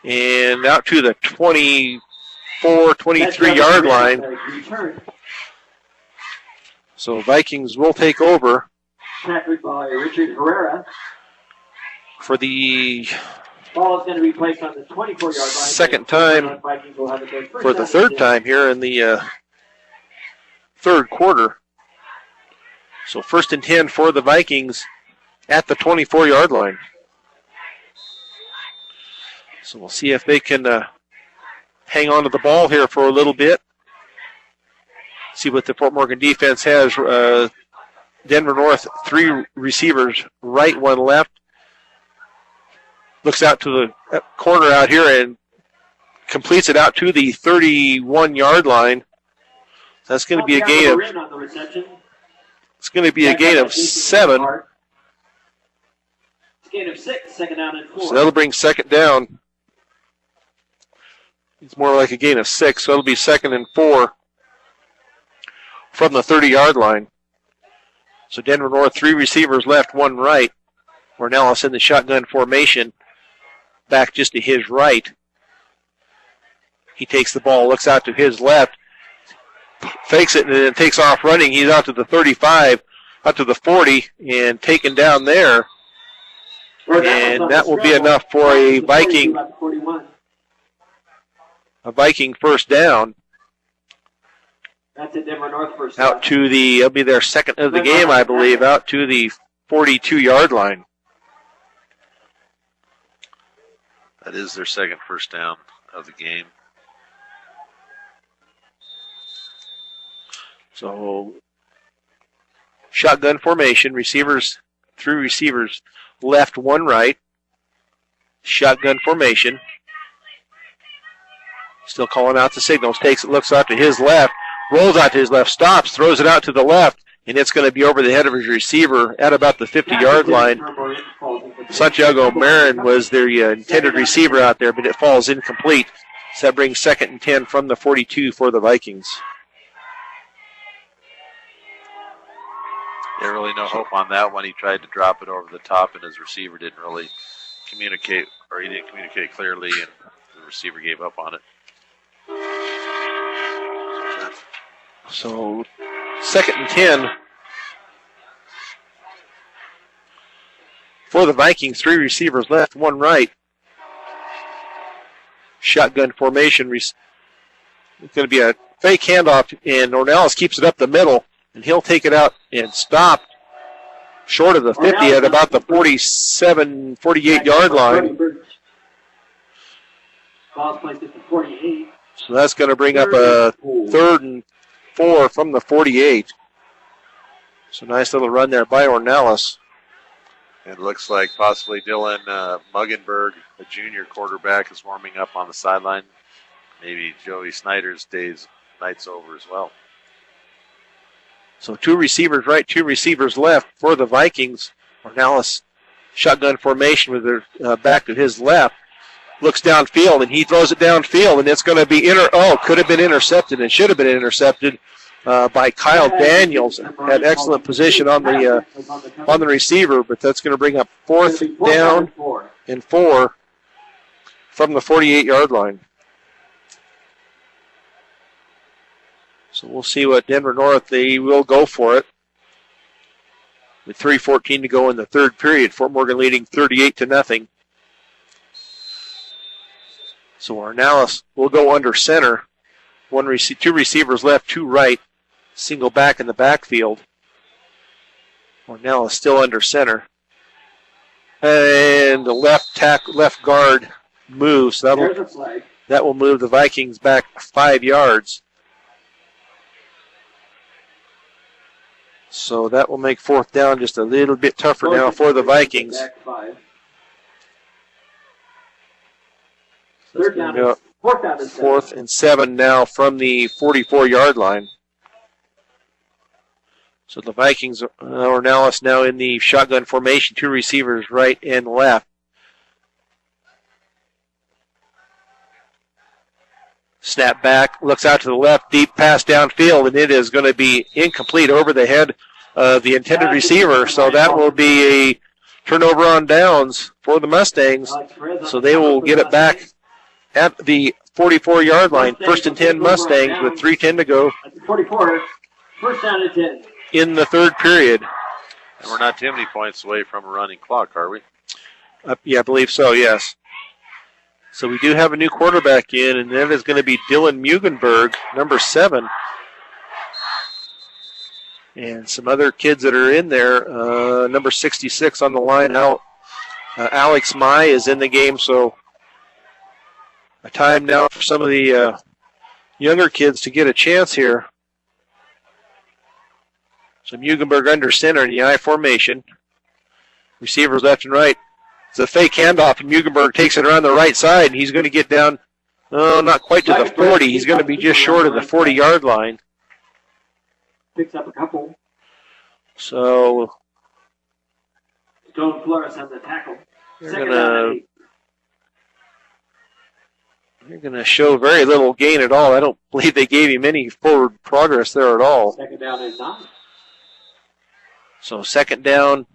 and out to the 24, 23-yard line. So Vikings will take over. Tackled by Richard Herrera. For the Ball is going to be placed on the 24-yard line. Second time, for the third time here in the third quarter. So 1st and 10 for the Vikings at the 24-yard line. So we'll see if they can hang on to the ball here for a little bit. See what the Fort Morgan defense has. Denver North, 3 receivers, right, 1 left. Looks out to the corner out here and completes it out to the 31-yard line. That's going to be a gain of. It's going to be a gain of 7. Gain of 6, second down and 4. So that'll bring second down. It's more like a gain of 6, so it'll be 2nd and 4 from the 30-yard line. So Denver North, 3 receivers left, 1 right. Ornelas in the shotgun formation, back just to his right. He takes the ball, looks out to his left, fakes it, and then takes off running. He's out to the 35, out to the 40, and taken down there. And that will be enough for a Viking first down. That's a Denver North first down. Out to the, it'll be their second of the game, I believe, out to the 42-yard line. That is their second first down of the game. So, shotgun formation, receivers, 3 receivers left, 1 right. Shotgun formation. Still calling out the signals. Takes it, looks out to his left, rolls out to his left, stops, throws it out to the left, and it's going to be over the head of his receiver at about the 50-yard line. Santiago Marin was their intended receiver out there, but it falls incomplete. So that brings 2nd and 10 from the 42 for the Vikings. There's really no hope on that one. He tried to drop it over the top, and his receiver didn't really communicate, or he didn't communicate clearly, and the receiver gave up on it. So 2nd and 10 for the Vikings. 3 receivers left, 1 right. Shotgun formation. It's going to be a fake handoff, and Ornelas keeps it up the middle, and he'll take it out and stop short of the 50 at about the 47, 48-yard line. Ball's placed at the 48. So that's going to bring up a 3rd and 4 from the 48. So nice little run there by Ornelas. It looks like possibly Dylan Muggenberg, a junior quarterback, is warming up on the sideline. Maybe Joey Snyder's night's over as well. So 2 receivers right, 2 receivers left for the Vikings. Ornelas shotgun formation with their back to his left. Looks downfield, and he throws it downfield, and it's going to be could have been intercepted and should have been intercepted by Kyle Daniels. Had excellent position on the receiver, but that's going to bring up 4th down and 4 from the 48-yard line. So we'll see what Denver North, they will go for it. With 3:14 to go in the third period, Fort Morgan leading 38-0. So Ornelas will go under center. 2 receivers left, 2 right. Single back in the backfield. Ornelas still under center. And the left guard moves. So that will move the Vikings back 5 yards. So that will make 4th down just a little bit tougher now for the Vikings. Third down, 4th and 7 now from the 44-yard line. So the Vikings, Ornelas now in the shotgun formation, 2 receivers right and left. Snap back, looks out to the left, deep pass downfield, and it is going to be incomplete over the head of the intended receiver. So that will be a turnover on downs for the Mustangs. So they will get it back at the 44-yard line. First and 10 Mustangs with 3:10 to go. At the 44, first down and 10. In the third period. And we're not too many points away from a running clock, are we? Yeah, I believe so, yes. So we do have a new quarterback in, and that is going to be Dylan Mugenberg, number 7. And some other kids that are in there, number 66 on the line out. Alex Mai is in the game, so a time now for some of the younger kids to get a chance here. So Mugenberg under center in the I formation. Receivers left and right. It's a fake handoff, and Mugenberg takes it around the right side, and he's going to get down, not quite to the 40. He's going to be just short of the 40-yard line. Picks up a couple. So Stone Flores on the tackle. they're going to show very little gain at all. I don't believe they gave him any forward progress there at all. Second down and 9. So second down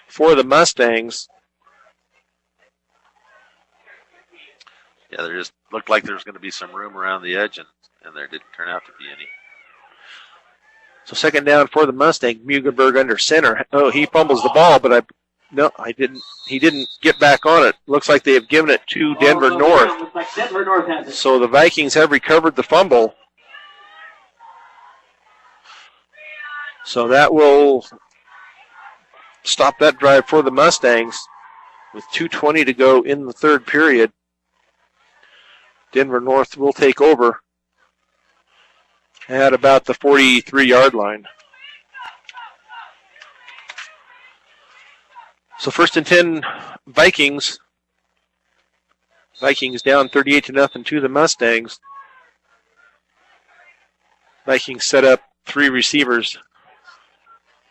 for the Mustangs. Yeah, there just looked like there was going to be some room around the edge, and there didn't turn out to be any. So second down for the Mustang. Mugenberg under center. Oh, he fumbles the ball, but he didn't get back on it. Looks like they have given it to Denver North. Looks like Denver North has it. So the Vikings have recovered the fumble. So that will stop that drive for the Mustangs with 2:20 to go in the third period. Denver North will take over at about the 43-yard line. So first and 10 Vikings. Vikings down 38-0 to the Mustangs. Vikings set up 3 receivers,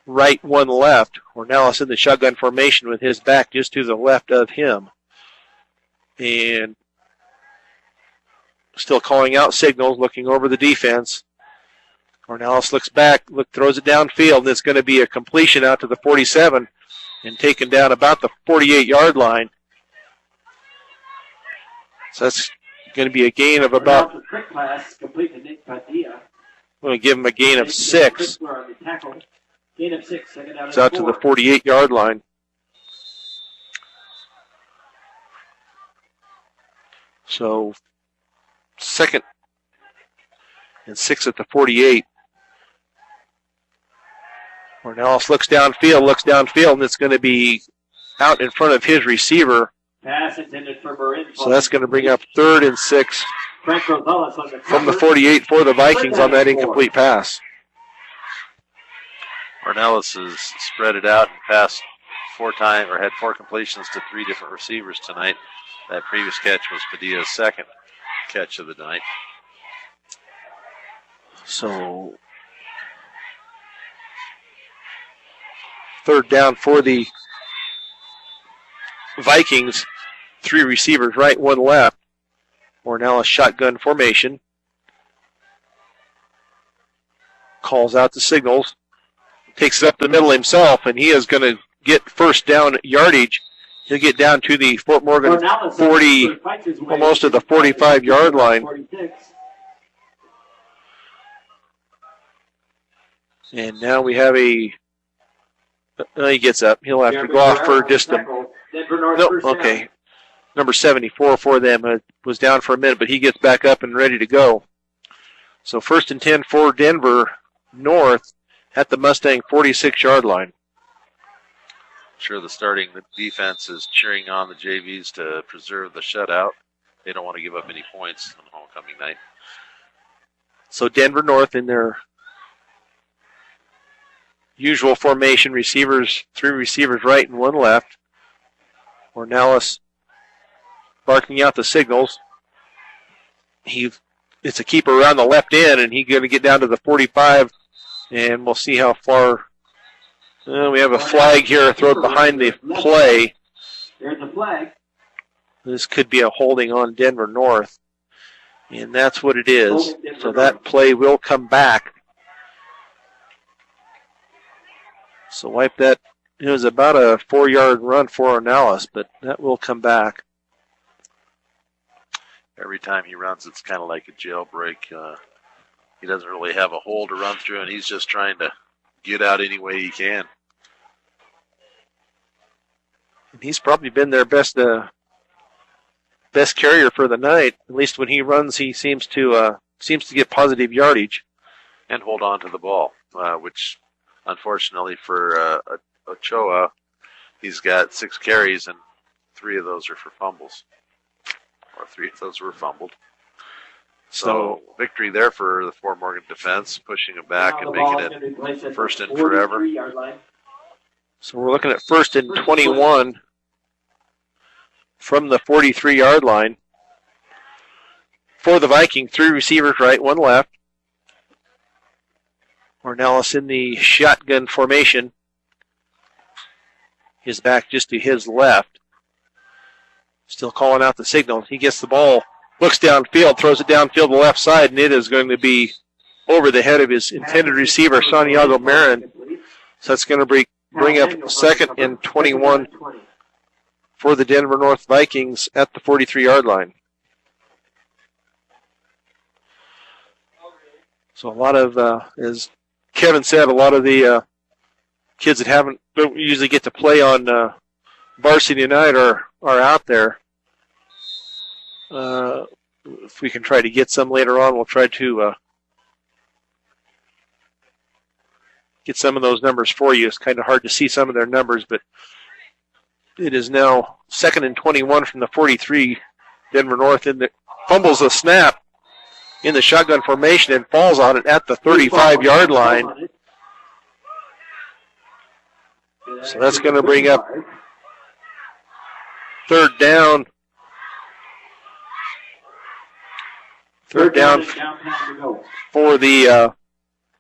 right, 1 left. Ornelas in the shotgun formation with his back just to the left of him. And still calling out signals, looking over the defense. Ornelas looks back, throws it downfield, and it's going to be a completion out to the 47 and taken down about the 48-yard line. So that's going to be a gain of about, Quick pass, complete to Nick Padilla. I'm going to give him a gain of 6. Gain of 6, second down. It's out to the 48-yard line. So second and 6 at the 48. Ornelas looks downfield, and it's going to be out in front of his receiver. Pass intended for Marin. So that's going to bring up 3rd and 6 Frank Rosales on the from the 48 for the Vikings on that incomplete pass. Ornelas has spread it out and passed 4 times, or had 4 completions to 3 different receivers tonight. That previous catch was Padilla's second catch of the night. So third down for the Vikings. 3 receivers right, 1 left. Ornelas shotgun formation. Calls out the signals. Takes it up the middle himself, and he is going to get first down yardage. He'll get down to the Fort Morgan 40, almost to the 45-yard line. 46. And now we have he gets up. He'll have to go off for just a... No, okay. Number 74 for them was down for a minute, but he gets back up and ready to go. So first and 10 for Denver North at the Mustang 46-yard line. I'm sure the defense is cheering on the JVs to preserve the shutout. They don't want to give up any points on homecoming night. So Denver North in their usual formation, 3 receivers right and 1 left. Ornelas barking out the signals. It's a keeper around the left end, and he's going to get down to the 45, and we'll see how far. We have a flag here, throw it behind the play. There's a flag. This could be a holding on Denver North. And that's what it is. So that play will come back. So wipe that. It was about a 4-yard run for Ornelas, but that will come back. Every time he runs, it's kind of like a jailbreak. He doesn't really have a hole to run through, and he's just trying to get out any way he can. And he's probably been their best carrier for the night. At least when he runs, he seems to get positive yardage and hold on to the ball, which unfortunately for Ochoa, he's got 6 carries and 3 of those are for fumbles, or 3 of those were fumbled. So victory there for the Fort Morgan defense, pushing it back and making it first and forever. So we're looking at first and 21 from the 43-yard line. For the Viking, 3 receivers right, 1 left. Ornelas in the shotgun formation. His back just to his left. Still calling out the signal. He gets the ball, looks downfield, throws it downfield to the left side, and it is going to be over the head of his intended receiver, Santiago Marin. So that's going to bring up second and 21 for the Denver North Vikings at the 43-yard line. So a lot of, as Kevin said, a lot of the kids that don't usually get to play on varsity night are out there. If we can try to get some later on, we'll try to get some of those numbers for you. It's kind of hard to see some of their numbers, but it is now second and 21 from the 43. Denver North fumbles a snap in the shotgun formation and falls on it at the 35-yard line. So that's going to bring up third down. Third down for the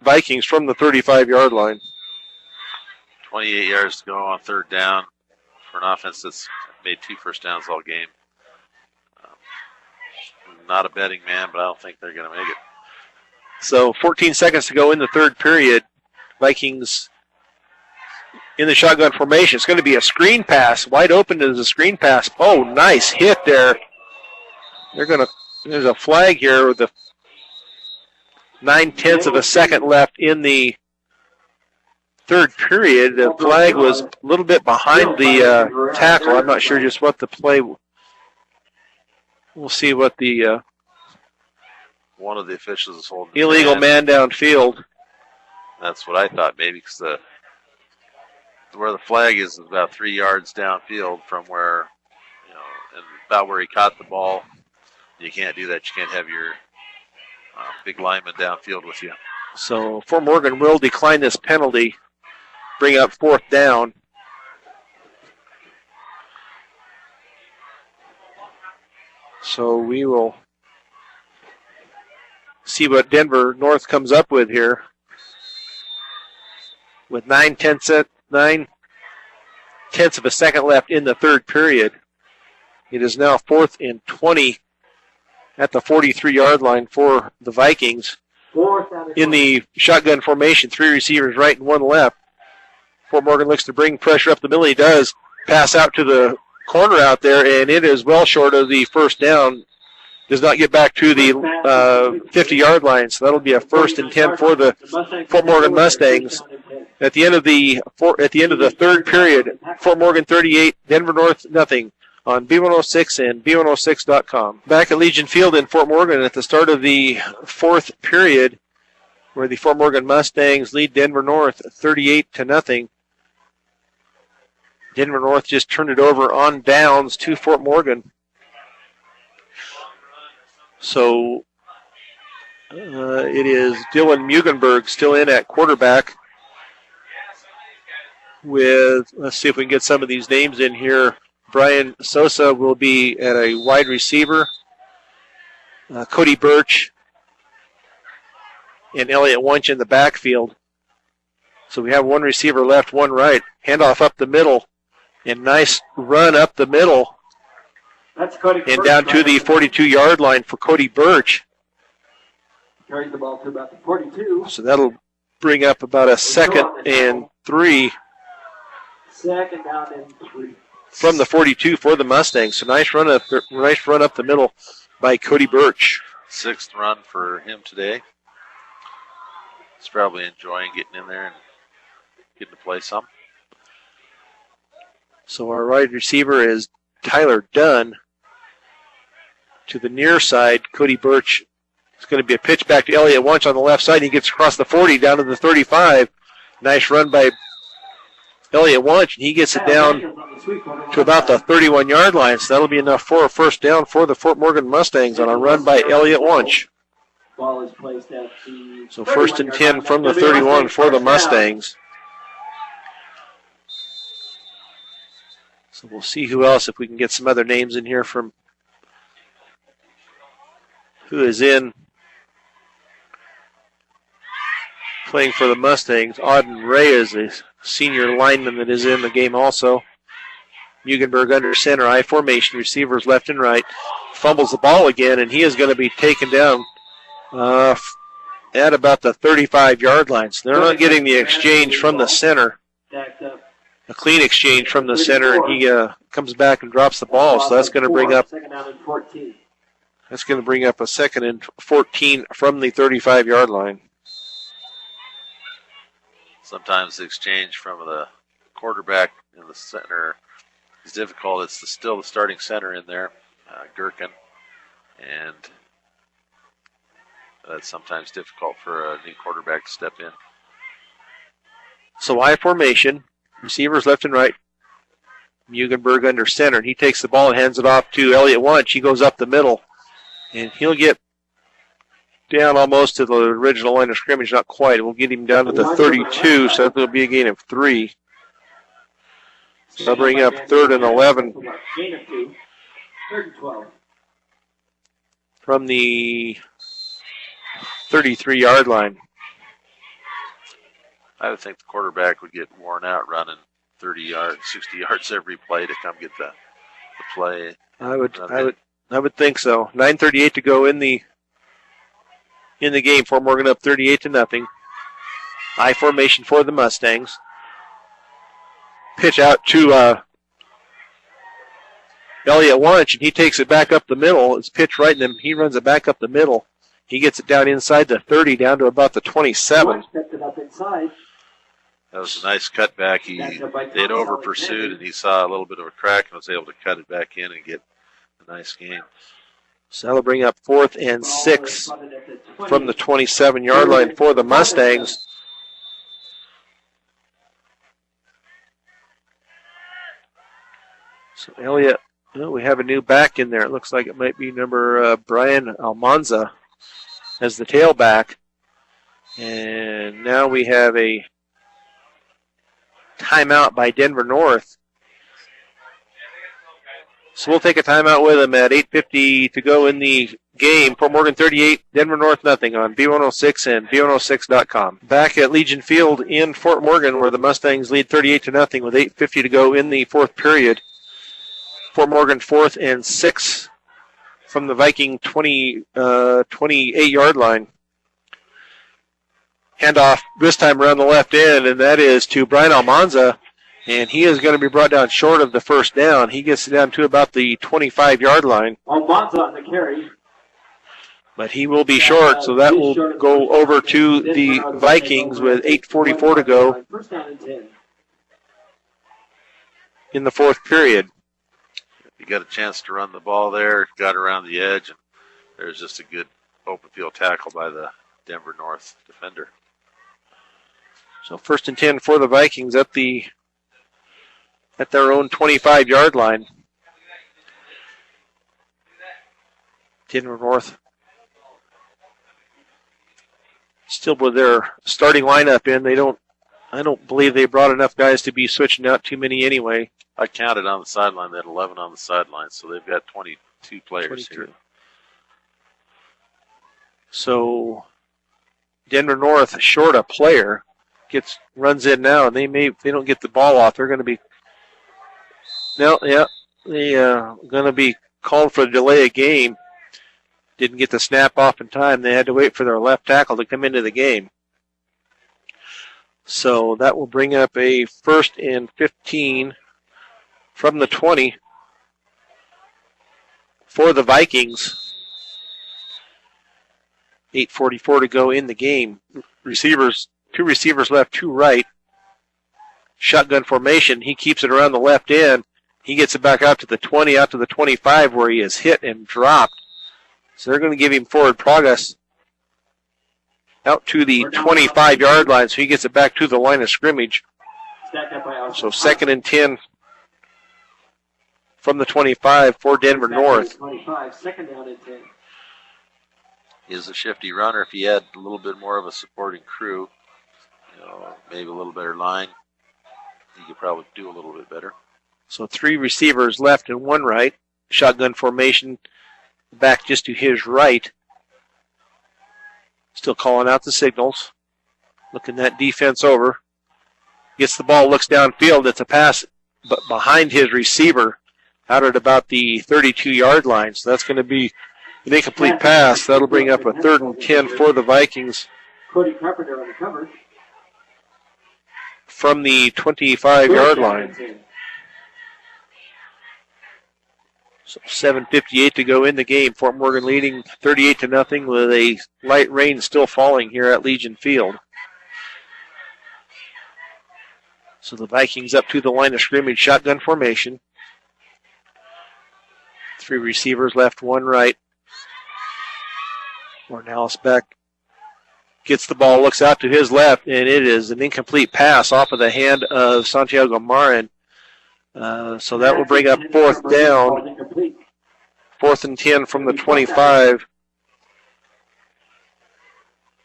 Vikings from the 35-yard line. 28 yards to go on third down for an offense that's made 2 first downs all game. Not a betting man, but I don't think they're going to make it. So 14 seconds to go in the third period. Vikings in the shotgun formation. It's going to be a screen pass. Wide open is a screen pass. Oh, nice hit there. There's a flag here with the 9/10 of a second left in the third period. The flag was a little bit behind the tackle. I'm not sure just what the play. We'll see what the one of the officials is holding illegal man downfield. That's what I thought, maybe, because where the flag is about 3 yards downfield from where, and about where he caught the ball. You can't do that. You can't have your big lineman downfield with you. So Fort Morgan will decline this penalty, bring up fourth down. So we will see what Denver North comes up with here. With 9/10 of a second left in the third period. It is now 4th and 20 at the 43-yard line for the Vikings. In the shotgun formation, 3 receivers right and 1 left. Fort Morgan looks to bring pressure up the middle. He does pass out to the corner out there, and it is well short of the first down. Does not get back to the 50-yard line, so that'll be a 1st and 10 for the Fort Morgan Mustangs. At the end of the third period, Fort Morgan 38, Denver North nothing on B106 and B106.com. Back at Legion Field in Fort Morgan at the start of the fourth period, where the Fort Morgan Mustangs lead Denver North 38-0. Denver North just turned it over on downs to Fort Morgan. So it is Dylan Mugenberg still in at quarterback. Let's see if we can get some of these names in here. Brian Sosa will be at a wide receiver. Cody Birch and Elliott Wunsch in the backfield. So we have 1 receiver left, 1 right. Handoff up the middle. And nice run up the middle That's Cody And Birch down to the 42-yard line for Cody Birch. Carries the ball to about the 42. So that'll bring up about a 2nd and 3 Second down and 3. from the 42 for the Mustangs. So nice run up the middle by Cody Birch. 6th run for him today. He's probably enjoying getting in there and getting to play some. So our wide receiver is Tyler Dunn. To the near side, Cody Birch. It's going to be a pitch back to Elliott Wunsch on the left side. He gets across the 40 down to the 35. Nice run by Elliott Wunsch, and he gets it down to about the 31-yard line. So that'll be enough for a first down for the Fort Morgan Mustangs on a run by Elliott Wunsch. Ball is placed at the So 1st and 10 from the 31 for the Mustangs. So we'll see who else, if we can get some other names in here from who is in playing for the Mustangs. Auden Ray is a senior lineman that is in the game also. Mugenberg under center, I formation, receivers left and right. Fumbles the ball again, and he is going to be taken down at about the 35-yard line. So they're not getting the exchange from the center. A clean exchange from the center, and he comes back and drops the ball. So that's going to bring up a 2nd and 14 from the 35-yard line. Sometimes the exchange from the quarterback in the center is difficult. It's still the starting center in there, Gherkin, and that's sometimes difficult for a new quarterback to step in. So I formation, receivers left and right. Mugenberg under center, and he takes the ball and hands it off to Elliott Wunsch. He goes up the middle, and he'll get down almost to the original line of scrimmage, not quite. We'll get him down to the 32, so that'll be a gain of 3. So that'll bring up 3rd and 11 Gain of 2. 3rd and 12. from the 33-yard line. I would think the quarterback would get worn out running 30 yards, 60 yards every play to come get the play. I would think so. 9:38 to go in the game. Fort Morgan up 38-0. I formation for the Mustangs. Pitch out to Elliott Wunsch, and he takes it back up the middle. It's pitched right in him. He runs it back up the middle. He gets it down inside the 30, down to about the 27. Picked it up inside. That was a nice cutback. They'd over pursued, and he saw a little bit of a crack and was able to cut it back in and get a nice gain. So that'll bring up 4th and 6 from the 27-yard line for the Mustangs. So Elliott, we have a new back in there. It looks like it might be number Brian Almanza as the tailback. And now we have a timeout by Denver North. So we'll take a timeout with them at 8:50 to go in the game. Fort Morgan 38, Denver North nothing on B106 and B106.com. Back at Legion Field in Fort Morgan, where the Mustangs lead 38-0 with 8:50 to go in the 4th period. Fort Morgan 4th and 6 from the Viking 28-yard line. Handoff this time around the left end, and that is to Brian Almanza. And he is going to be brought down short of the first down. He gets it down to about the 25-yard line. Almanza on the carry. But he will be short, so that will go over to the Vikings with 8:44 to go First down and 10. in the 4th period. He got a chance to run the ball there, got around the edge, and there's just a good open field tackle by the Denver North defender. So 1st and 10 for the Vikings at their own 25-yard line. Denver North still with their starting lineup in. I don't believe they brought enough guys to be switching out too many anyway. I counted on the sideline. They had 11 on the sideline, so they've got 22 players 22. here. So Denver North short a player, runs in now, and if they don't get the ball off, they're going to be going to be called for the delay of game. Didn't get the snap off in time. They had to wait for their left tackle to come into the game. So that will bring up a 1st and 15 from the 20 for the Vikings. 8:44 to go in the game. Two receivers left, two right. Shotgun formation. He keeps it around the left end. He gets it back out to the 20, out to the 25 where he is hit and dropped. So they're going to give him forward progress out to the 25-yard line. So he gets it back to the line of scrimmage. So 2nd and 10 from the 25 for Denver North. 25, 2nd down and 10. Is a shifty runner. If he had a little bit more of a supporting crew, maybe a little better line, he could probably do a little bit better. So 3 receivers left and 1 right. Shotgun formation back just to his right. Still calling out the signals. Looking that defense over. Gets the ball, looks downfield. It's a pass but behind his receiver out at about the 32-yard line. So that's going to be an incomplete pass. That'll bring up a 3rd and 10 for the Vikings. Cody Carpenter on the cover. From the 25-yard line. So 7:58 to go in the game. Fort Morgan leading 38-0 with a light rain still falling here at Legion Field. So the Vikings up to the line of scrimmage, shotgun formation. 3 receivers left, 1 right. Ornelas back, gets the ball, looks out to his left, and it is an incomplete pass off of the hand of Santiago Marin. So that will bring up 4th down. 4th and 10 from the 25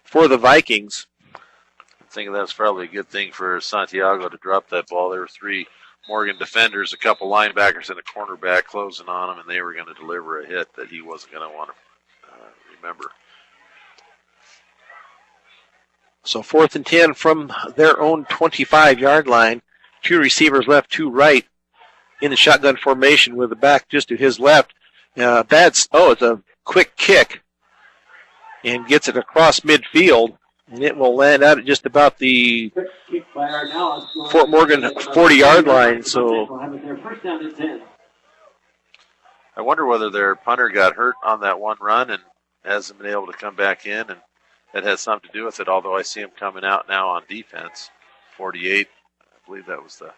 for the Vikings. I think that's probably a good thing for Santiago to drop that ball. There were 3 Morgan defenders, a couple linebackers, and a cornerback closing on him, and they were going to deliver a hit that he wasn't going to want to remember. So 4th and 10 from their own 25-yard line. 2 receivers left, 2 right in the shotgun formation with the back just to his left. It's a quick kick and gets it across midfield, and it will land out at just about the Fort Morgan 40-yard line. So I wonder whether their punter got hurt on that one run and hasn't been able to come back in, and that has something to do with it, although I see him coming out now on defense. 48, I believe that was the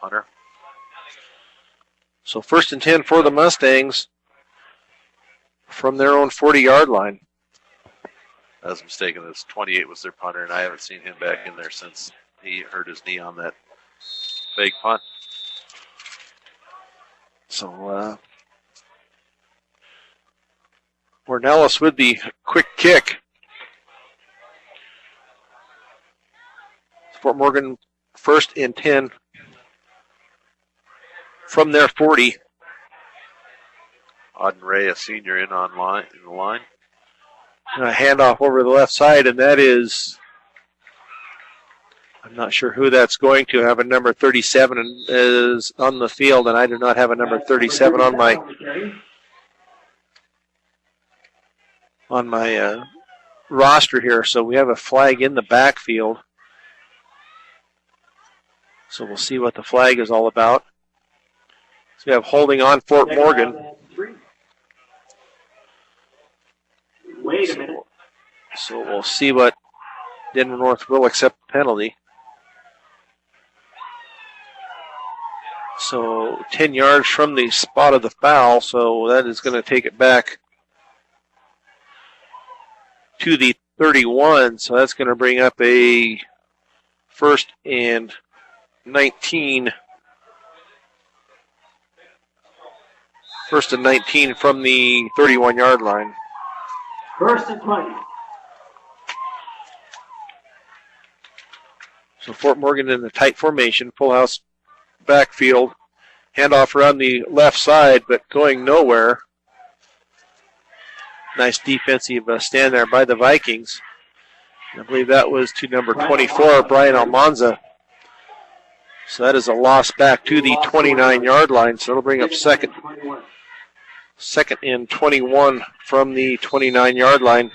punter. So 1st and 10 for the Mustangs from their own 40-yard line. I was mistaken. This 28 was their punter, and I haven't seen him back in there since he hurt his knee on that fake punt. So Ornelas with the quick kick. Fort Morgan 1st and 10 from their 40. Auden Ray, a senior, in the line. And a handoff over the left side, and that is, I'm not sure who that's going to. Have a number 37 is on the field, and I do not have a number 37 on my roster here. So we have a flag in the backfield. So we'll see what the flag is all about. So we have holding on Fort Morgan. Wait a minute. So we'll see what Denver North will accept the penalty. So 10 yards from the spot of the foul, so that is going to take it back to the 31. So that's going to bring up a 1st and 19. 1st and 19 from the 31-yard line. 1st and 20. So Fort Morgan in the tight formation, full house backfield. Handoff around the left side, but going nowhere. Nice defensive stand there by the Vikings. I believe that was to number 24, Brian Almanza. So that is a loss back to the 29-yard line, so it'll bring up 2nd 2nd and 21 from the 29-yard line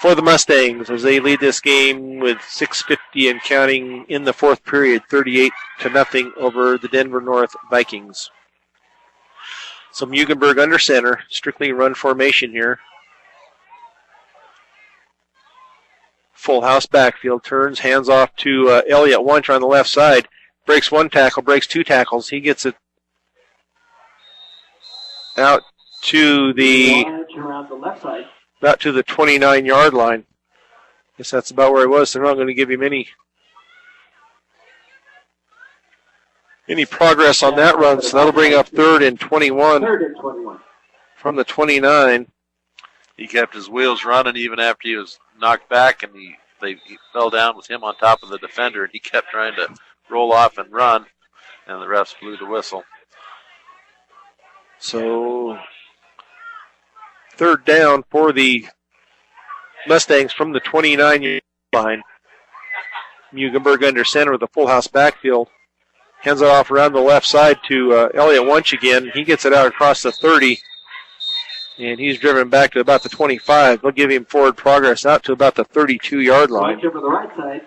for the Mustangs as they lead this game with 6:50 and counting in the fourth period, 38-0 over the Denver North Vikings. So Mugenberg under center, strictly run formation here. Full house backfield, turns, hands off to Elliott Wunsch on the left side. Breaks one tackle, breaks two tackles. He gets it out to the around the left side. About to the 29-yard line. Guess that's about where he was. They're not going to give him any progress on that run, so that'll bring up 3rd and 21. 3rd and 21. From the 29. He kept his wheels running even after he was knocked back, and he fell down with him on top of the defender, and he kept trying to roll off and run, and the refs blew the whistle. So 3rd down for the Mustangs from the 29-yard line. Mugenberg under center with a full house backfield. Hands it off around the left side to Elliott Wunsch again. He gets it out across the 30, and he's driven back to about the 25. They'll give him forward progress out to about the 32-yard line. Wunsch over the right side.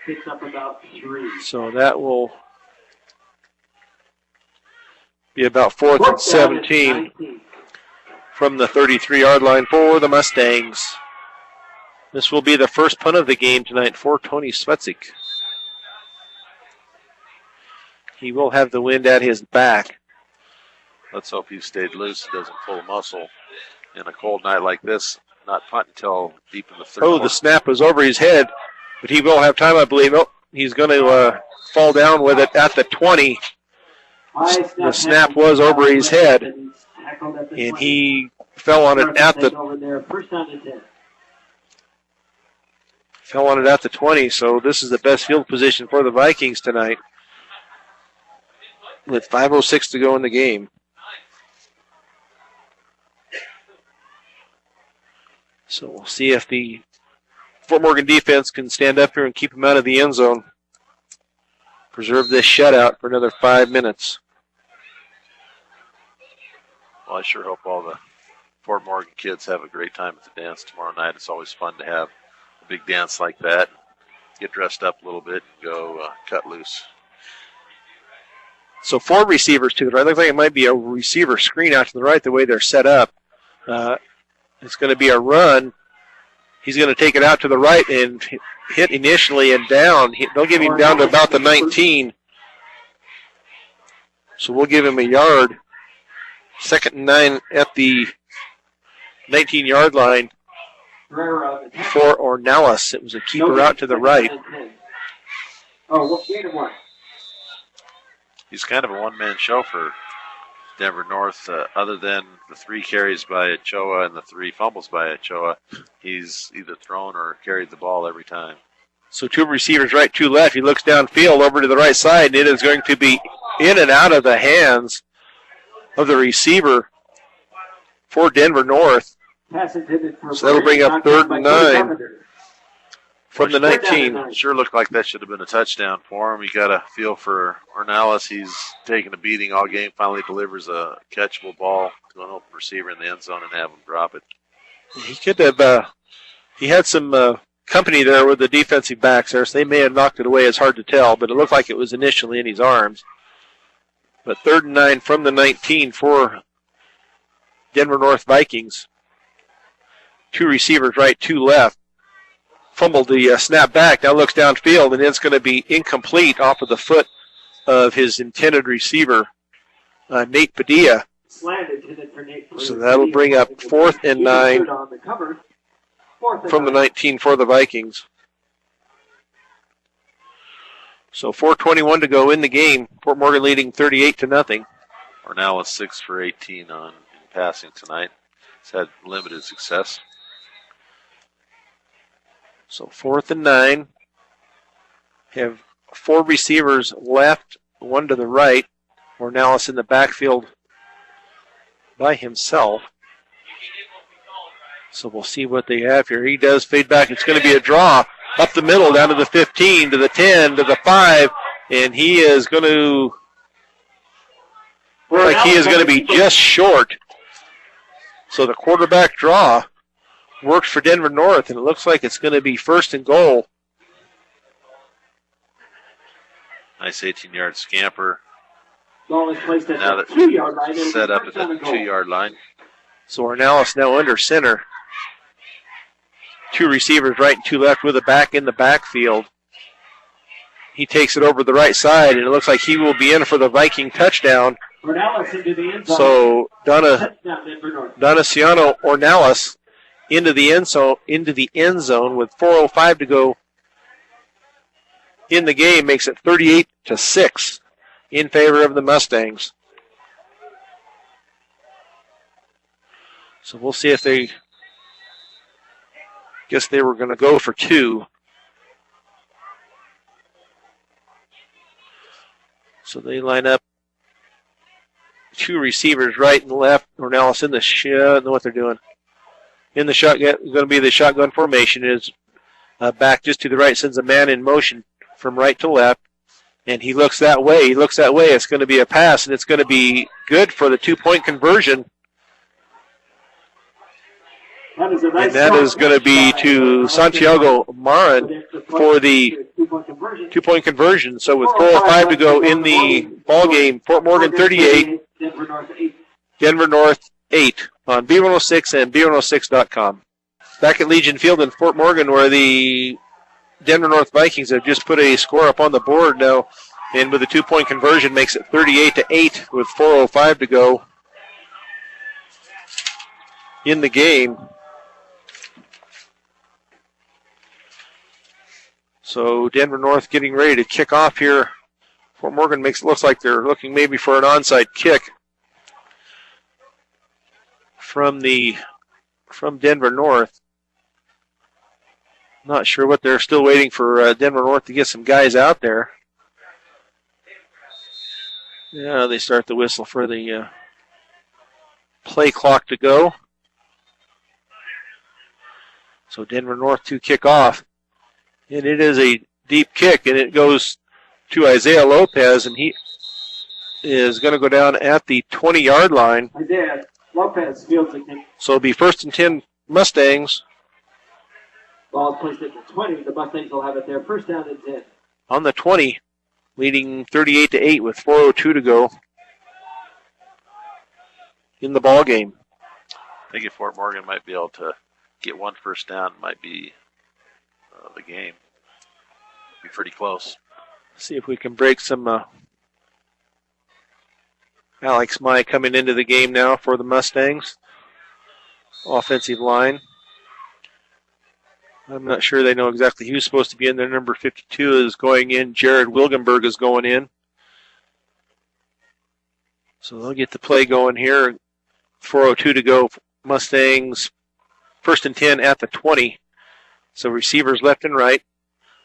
Picks up about 3. So that will be about 4th and 17 from the 33-yard line for the Mustangs. This will be the first punt of the game tonight for Tony Svetzik. He will have the wind at his back. Let's hope he stayed loose. He doesn't pull a muscle in a cold night like this. Not punt until deep in the 3rd. Oh, the snap was over his head, but he will have time, I believe. Oh, he's going to fall down with it at the 20. The snap was over his head, and he fell on it at the 20. So this is the best field position for the Vikings tonight, with 5:06 to go in the game. So we'll see if the Fort Morgan defense can stand up here and keep him out of the end zone. Preserve this shutout for another 5 minutes. Well, I sure hope all the Fort Morgan kids have a great time at the dance tomorrow night. It's always fun to have a big dance like that. Get dressed up a little bit and go cut loose. So 4 receivers to the right. Looks like it might be a receiver screen out to the right the way they're set up. It's going to be a run. He's going to take it out to the right and hit initially and down. They'll give him down to about the 19. So we'll give him a yard. 2nd and 9 at the 19-yard line for Ornelas. It was a keeper out to the right. Oh, gain of 1. He's kind of a one-man show for Denver North. Other than the 3 carries by Ochoa and the 3 fumbles by Ochoa, he's either thrown or carried the ball every time. So 2 receivers right, 2 left. He looks downfield over to the right side, and it is going to be in and out of the hands of the receiver for Denver North. So that'll bring up 3rd and 9 from the 19. Sure looked like that should have been a touchdown for him. You got a feel for Ornelas. He's taken a beating all game, finally delivers a catchable ball to an open receiver in the end zone and have him drop it. He could have, he had some company there with the defensive backs there, so they may have knocked it away. It's hard to tell, but it looked like it was initially in his arms. But 3rd and 9 from the 19 for Denver North Vikings. 2 receivers right, 2 left. Fumbled the snap back, now looks downfield, and it's going to be incomplete off of the foot of his intended receiver, Nate Padilla. So that'll bring up 4th and 9 from the 19 for the Vikings. So 4:21 to go in the game. Fort Morgan leading 38-0. Ornelas 6 for 18 in passing tonight. He's had limited success. So 4th and 9. Have 4 receivers left, 1 to the right. Ornelas in the backfield by himself. So we'll see what they have here. He does fade back. It's going to be a draw up the middle, down to the 15, to the 10, to the 5, and he is going to Looks like he is going to be just short. So the quarterback draw works for Denver North, and it looks like it's going to be 1st and goal. Nice 18-yard scamper. Ball is placed at Now the that 2-yard line. and set up at first the down and goal. 2-yard line. So Ornelas now under center. 2 receivers right and 2 left with a back in the backfield. He takes it over the right side, and it looks like he will be in for the Viking touchdown. Ornelas into the end zone. So Touchdown, Denver North. Donaciano Ornelas into the end zone with 4:05 to go in the game, makes it 38-6 in favor of the Mustangs. So we'll see if they guess they were going to go for 2. So they line up 2 receivers right and left. Ornelas in the I don't know what they're doing. In the shotgun, going to be the shotgun formation. Is back just to the right, sends a man in motion from right to left, and he looks that way. It's going to be a pass, and it's going to be good for the 2-point conversion. And that is going to be to Santiago Marin for the 2-point conversion. So with 4:05 to go in the ball game, Fort Morgan 38, Denver North 8 on B106 and B106.com. Back at Legion Field in Fort Morgan, where the Denver North Vikings have just put a score up on the board now, and with a 2-point conversion makes it 38-8 with 4:05 to go in the game. So Denver North getting ready to kick off here. Fort Morgan looks like they're looking maybe for an onside kick from Denver North. Not sure what they're still waiting for Denver North to get some guys out there. Yeah, they start the whistle for the play clock to go. So Denver North to kick off. And it is a deep kick, and it goes to Isaiah Lopez, and he is going to go down at the 20-yard line. Isaiah Lopez fields the kick. So it'll be 1st and 10 Mustangs. Ball is placed at the 20. The Mustangs will have it there. 1st down and 10. On the 20, leading 38-8 with 4:02 to go in the ball game. I think if Fort Morgan might be able to get 1 first down, it might be the game. Be pretty close. See if we can break some. Alex Mai coming into the game now for the Mustangs. Offensive line. I'm not sure they know exactly who's supposed to be in there. Number 52 is going in. Jared Wilgenberg is going in. So they'll get the play going here. 4:02 to go. Mustangs 1st and 10 at the 20. So receivers left and right.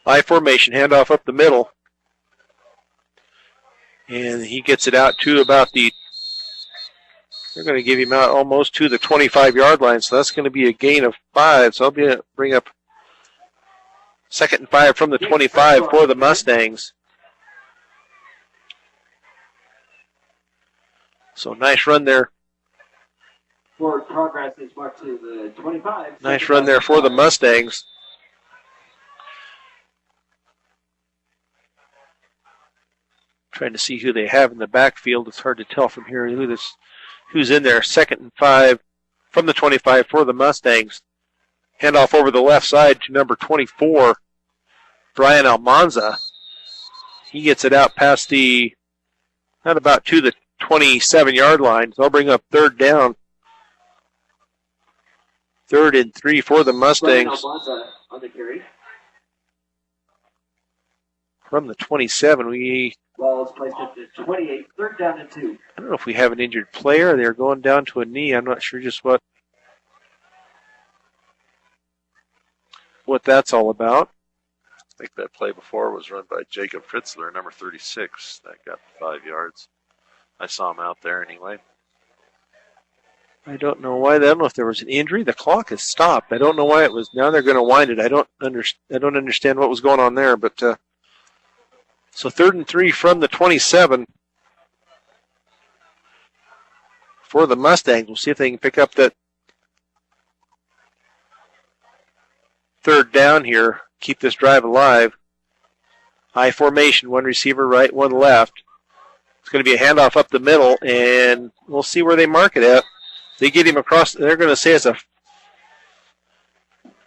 I formation, handoff up the middle. And he gets it out to about they're going to give him out almost to the 25-yard line. So that's going to be a gain of 5. So I'll bring up 2nd and 5 from the 25 for the Mustangs. So nice run there. Forward progress is marked to the 25. Nice run there for the Mustangs. Trying to see who they have in the backfield. It's hard to tell from here who's in there. 2nd and 5 from the 25 for the Mustangs. Handoff over the left side to number 24, Brian Almanza. He gets it out past not about to the 27-yard line. So they'll bring up 3rd down. 3rd and 3 for the Mustangs. Brian Almanza on the carry. From the 27, Ball is placed at the 28. 3rd down and 2. I don't know if we have an injured player. They're going down to a knee. I'm not sure just what that's all about. I think that play before was run by Jacob Fritzler, number 36. That got 5 yards. I saw him out there anyway. I don't know why. I don't know if there was an injury. The clock has stopped. I don't know why it was. Now they're going to wind it. I don't understand what was going on there. But so 3rd and 3 from the 27. for the Mustangs. We'll see if they can pick up that third down here, keep this drive alive. High formation, one receiver right, one left. It's going to be a handoff up the middle, and we'll see where they mark it at. They get him across. They're going to say it's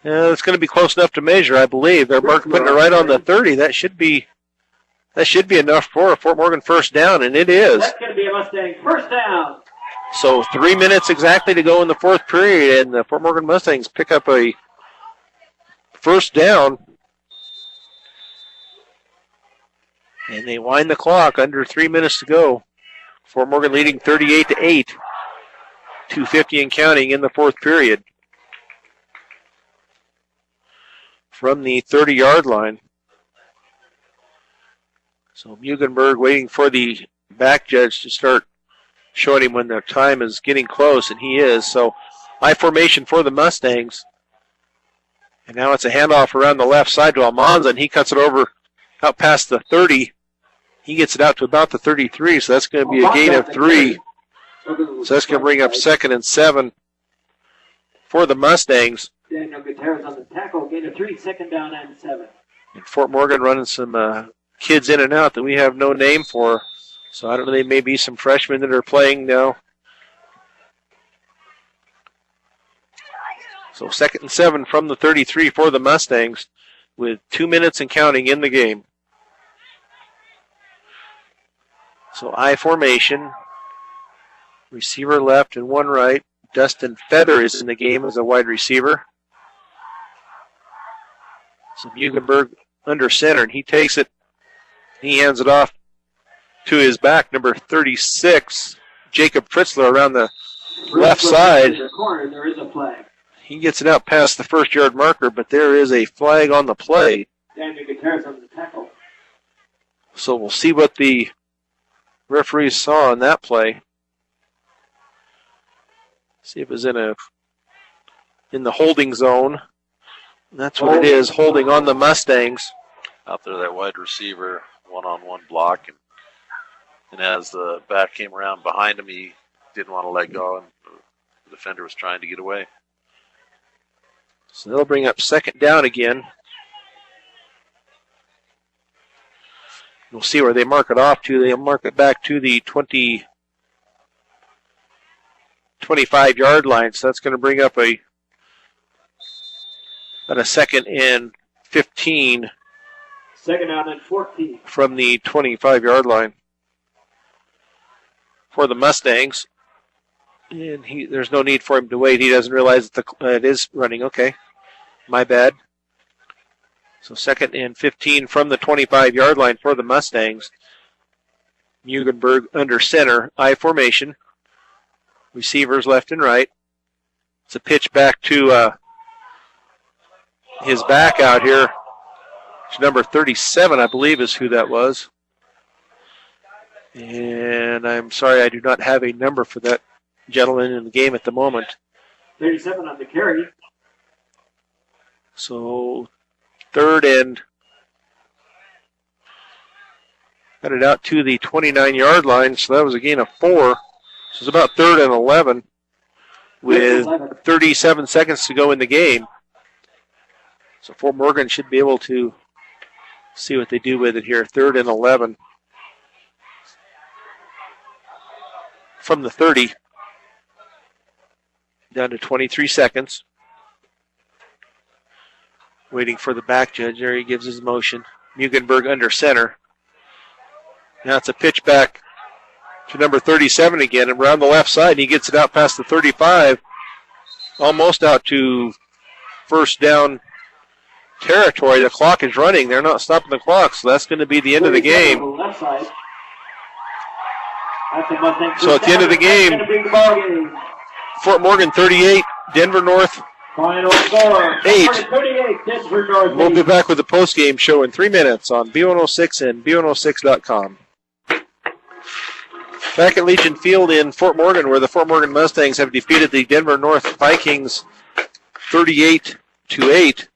it's going to be close enough to measure, I believe. They're putting it right on the 30. That should be enough for a Fort Morgan first down, and it is. That's going to be a Mustang first down. So 3 minutes exactly to go in the fourth period, and the Fort Morgan Mustangs pick up a first down. And they wind the clock, under 3 minutes to go. Fort Morgan leading 38-8. 2:50 and counting in the fourth period. From the 30-yard line. So Mugenberg waiting for the back judge to start showing him when the time is getting close, and he is. So high formation for the Mustangs. And now it's a handoff around the left side to Almanza, and he cuts it over out past the 30. He gets it out to about the 33, so that's going to be a gain of 3. So that's going to bring up 2nd and 7 for the Mustangs. Daniel Gutierrez on the tackle, gain of 3, 2nd down and 7. And Fort Morgan running some kids in and out that we have no name for. So I don't know, they may be some freshmen that are playing now. So 2nd and 7 from the 33 for the Mustangs with 2 minutes and counting in the game. So I formation. Receiver left and one right. Dustin Feather is in the game as a wide receiver. So Mugenberg under center, and he takes it. He hands it off to his back, number 36, Jacob Fritzler, around the left side. In the corner, there is a flag. He gets it out past the first-yard marker, but there is a flag on the play. Daniel Gutierrez on the tackle. So we'll see what the referees saw on that play. See if it was in the holding zone. That's what it is, holding on the Mustangs. Out there, that wide receiver, one-on-one block, and as the back came around behind him, he didn't want to let go, and the defender was trying to get away. So they'll bring up 2nd down again. We'll see where they mark it off to. They'll mark it back to the 25-yard line. So that's going to bring up about a 2nd and 15. 2nd down and 14. From the 25-yard line for the Mustangs. And there's no need for him to wait. He doesn't realize that it is running. Okay, my bad. So 2nd and 15 from the 25-yard line for the Mustangs. Mugenberg under center, I formation. Receivers left and right. It's a pitch back to his back out here. It's number 37, I believe, is who that was. And I'm sorry, I do not have a number for that gentleman in the game at the moment. 37 on the carry. So 3rd and got it out to the 29-yard line, so that was a gain of 4. So it's about 3rd and 11 with 37 seconds to go in the game. So Fort Morgan should be able to see what they do with it here. 3rd and 11 from the 30 down to 23 seconds. Waiting for the back judge. There he gives his motion. Mugenberg under center. Now it's a pitch back to number 37 again, and around the left side, and he gets it out past the 35, almost out to first down territory. The clock is running. They're not stopping the clock, so that's going to be the end of the game. Left side. So at the end of the game, Fort Morgan 38, Denver North Final score, 8. 38, Denver North. We'll be back with the postgame show in 3 minutes on B106 and B106.com. Back at Legion Field in Fort Morgan, where the Fort Morgan Mustangs have defeated the Denver North Vikings 38-8.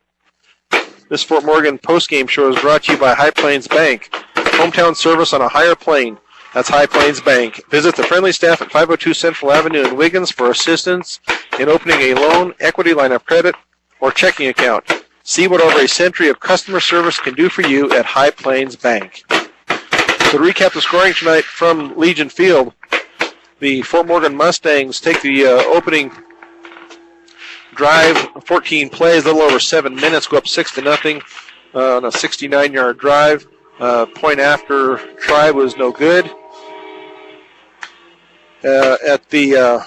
This Fort Morgan postgame show is brought to you by High Plains Bank. Hometown service on a higher plane. That's High Plains Bank. Visit the friendly staff at 502 Central Avenue in Wiggins for assistance in opening a loan, equity line of credit, or checking account. See what over a century of customer service can do for you at High Plains Bank. To recap the scoring tonight from Legion Field, the Fort Morgan Mustangs take the opening drive, 14 plays, a little over 7 minutes, go up 6-0 on a 69-yard drive. Point after try was no good. At the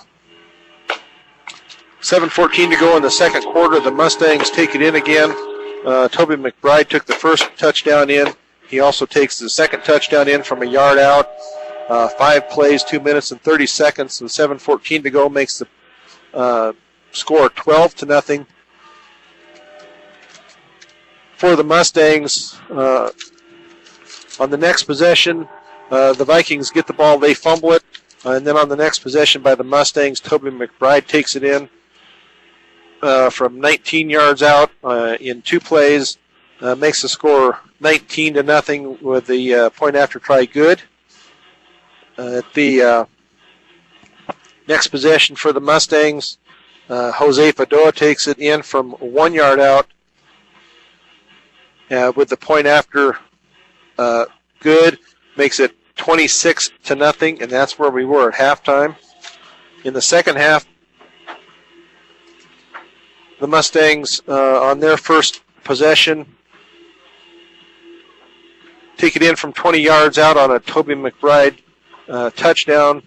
7:14 to go in the second quarter, the Mustangs take it in again. Toby McBride took the first touchdown in. He also takes the second touchdown in from a yard out. 5 plays, 2 minutes and 30 seconds, and 7:14 to go makes the score 12-0 for the Mustangs. On the next possession, the Vikings get the ball, they fumble it, and then on the next possession by the Mustangs, Toby McBride takes it in from 19 yards out in 2 plays, makes the score 19-0 with the point after try good. At the next possession for the Mustangs, Jose Fadoa takes it in from 1 yard out with the point after good, makes it 26-0, and that's where we were at halftime. In the second half, the Mustangs, on their first possession, take it in from 20 yards out on a Toby McBride touchdown.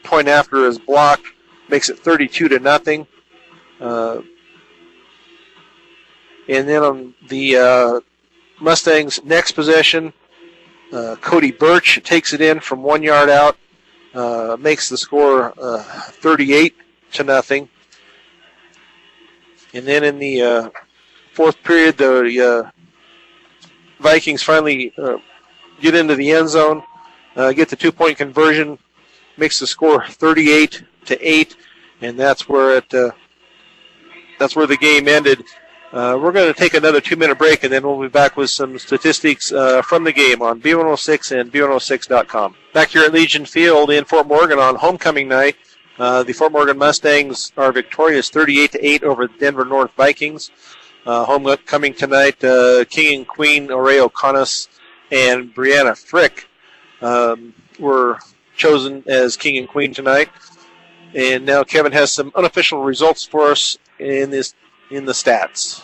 Point after is blocked, makes it 32-0. And then on the Mustangs' next possession, Cody Birch takes it in from 1 yard out, makes the score 38-0. And then in the fourth period, the Vikings finally get into the end zone, get the 2-point conversion, makes the score 38-8, and that's where the game ended. We're going to take another 2-minute break, and then we'll be back with some statistics from the game on B106 and B106.com. Back here at Legion Field in Fort Morgan on homecoming night, the Fort Morgan Mustangs are victorious 38-8 over the Denver North Vikings. Homecoming tonight, King and Queen Oreo Conis and Brianna Frick were chosen as King and Queen tonight. And now Kevin has some unofficial results for us in the stats.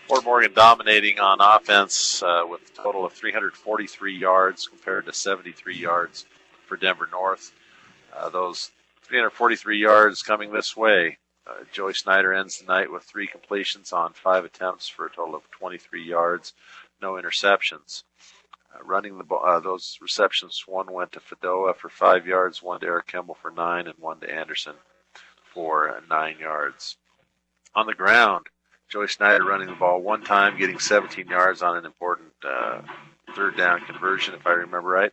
Fort Morgan dominating on offense with a total of 343 yards compared to 73 yards for Denver North. Those 343 yards coming this way. Joey Snyder ends the night with 3 completions on 5 attempts for a total of 23 yards, no interceptions. Running the ball, those receptions, 1 went to Fadoa for 5 yards, 1 to Eric Kimball for 9, and 1 to Anderson for 9 yards. On the ground, Joey Snyder running the ball 1 time, getting 17 yards on an important third down conversion, if I remember right.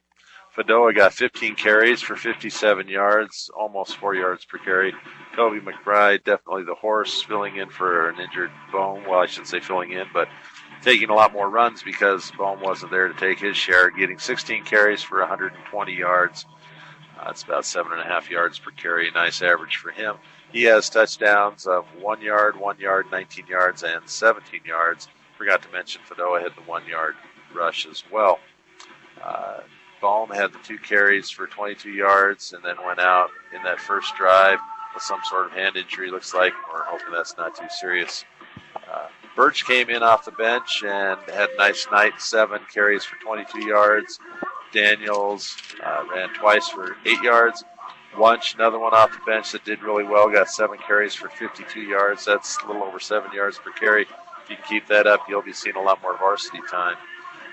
Fadoa got 15 carries for 57 yards, almost 4 yards per carry. Toby McBride, definitely the horse, filling in for an injured Bohm. Well, I shouldn't say filling in, but taking a lot more runs because Bohm wasn't there to take his share, getting 16 carries for 120 yards. That's about 7.5 yards per carry. Nice average for him. He has touchdowns of 1 yard, 19 yards, and 17 yards. Forgot to mention Fadoa had the 1 yard rush as well. Bohm had the 2 carries for 22 yards and then went out in that first drive with some sort of hand injury, looks like. We're hoping that's not too serious. Birch came in off the bench and had a nice night, 7 carries for 22 yards. Daniels ran twice for 8 yards. Wunsch, another one off the bench that did really well, got 7 carries for 52 yards. That's a little over 7 yards per carry. If you can keep that up, you'll be seeing a lot more varsity time.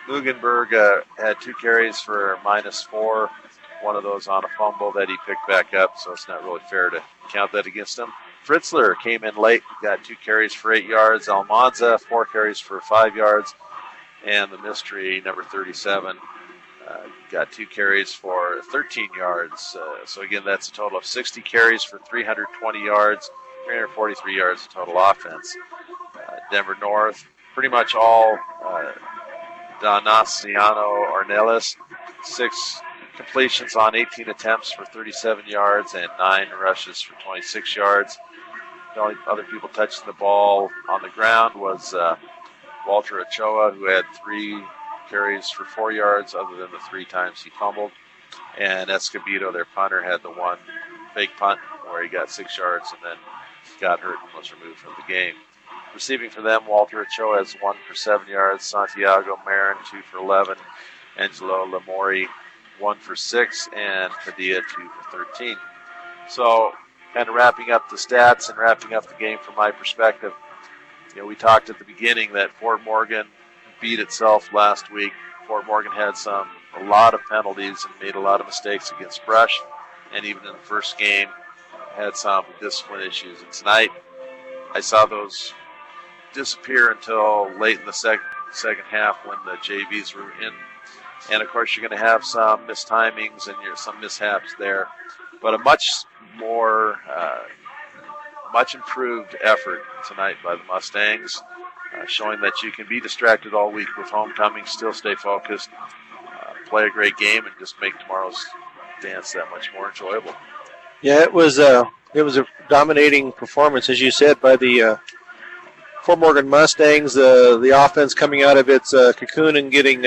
Mugenberg had 2 carries for -4, one of those on a fumble that he picked back up, so it's not really fair to count that against him. Fritzler came in late, got 2 carries for 8 yards. Almanza, 4 carries for 5 yards. And the mystery, number 37, got 2 carries for 13 yards. So again, that's a total of 60 carries for 320 yards, 343 yards of total offense. Denver North, pretty much all Donaciano Ornelas, 6 completions on 18 attempts for 37 yards and 9 rushes for 26 yards. The only other people touching the ball on the ground was Walter Ochoa, who had 3 carries for 4 yards, other than the 3 times he fumbled. And Escobedo, their punter, had the 1 fake punt where he got 6 yards and then got hurt and was removed from the game. Receiving for them, Walter Ochoa has 1 for 7 yards, Santiago Marin 2 for 11, Angelo Lamori 1 for 6, and Padilla 2 for 13. So, kind of wrapping up the stats and wrapping up the game from my perspective, we talked at the beginning that Fort Morgan beat itself last week. Fort Morgan had a lot of penalties and made a lot of mistakes against Brush, and even in the first game had some discipline issues. And tonight, I saw those disappear until late in the second half when the JVs were in. And, of course, you're going to have some mistimings and some mishaps there. But a much more, much improved effort tonight by the Mustangs, showing that you can be distracted all week with homecoming, still stay focused, play a great game, and just make tomorrow's dance that much more enjoyable. Yeah, it was a dominating performance, as you said, by the Fort Morgan Mustangs. The offense coming out of its cocoon and getting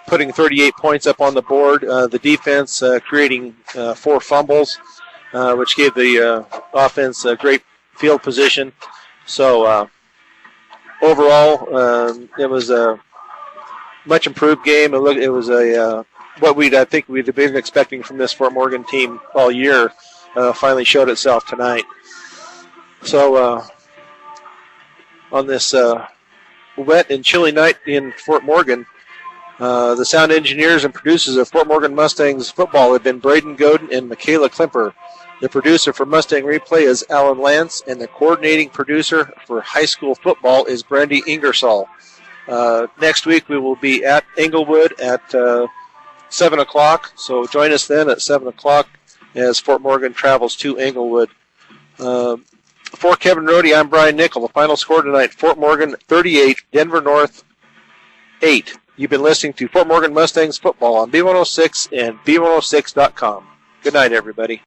putting 38 points up on the board. The defense creating 4 fumbles, which gave the offense a great field position. So overall, it was a much improved game. It was what I think we'd have been expecting from this Fort Morgan team all year. Finally showed itself tonight. So on this wet and chilly night in Fort Morgan, the sound engineers and producers of Fort Morgan Mustangs football have been Braden Godin and Michaela Klimper. The producer for Mustang Replay is Alan Lance, and the coordinating producer for high school football is Brandy Ingersoll. Next week we will be at Englewood at 7 o'clock, so join us then at 7 o'clock as Fort Morgan travels to Englewood. For Kevin Rohde, I'm Brian Nickel. The final score tonight, Fort Morgan 38, Denver North 8. You've been listening to Fort Morgan Mustangs football on B106 and B106.com. Good night, everybody.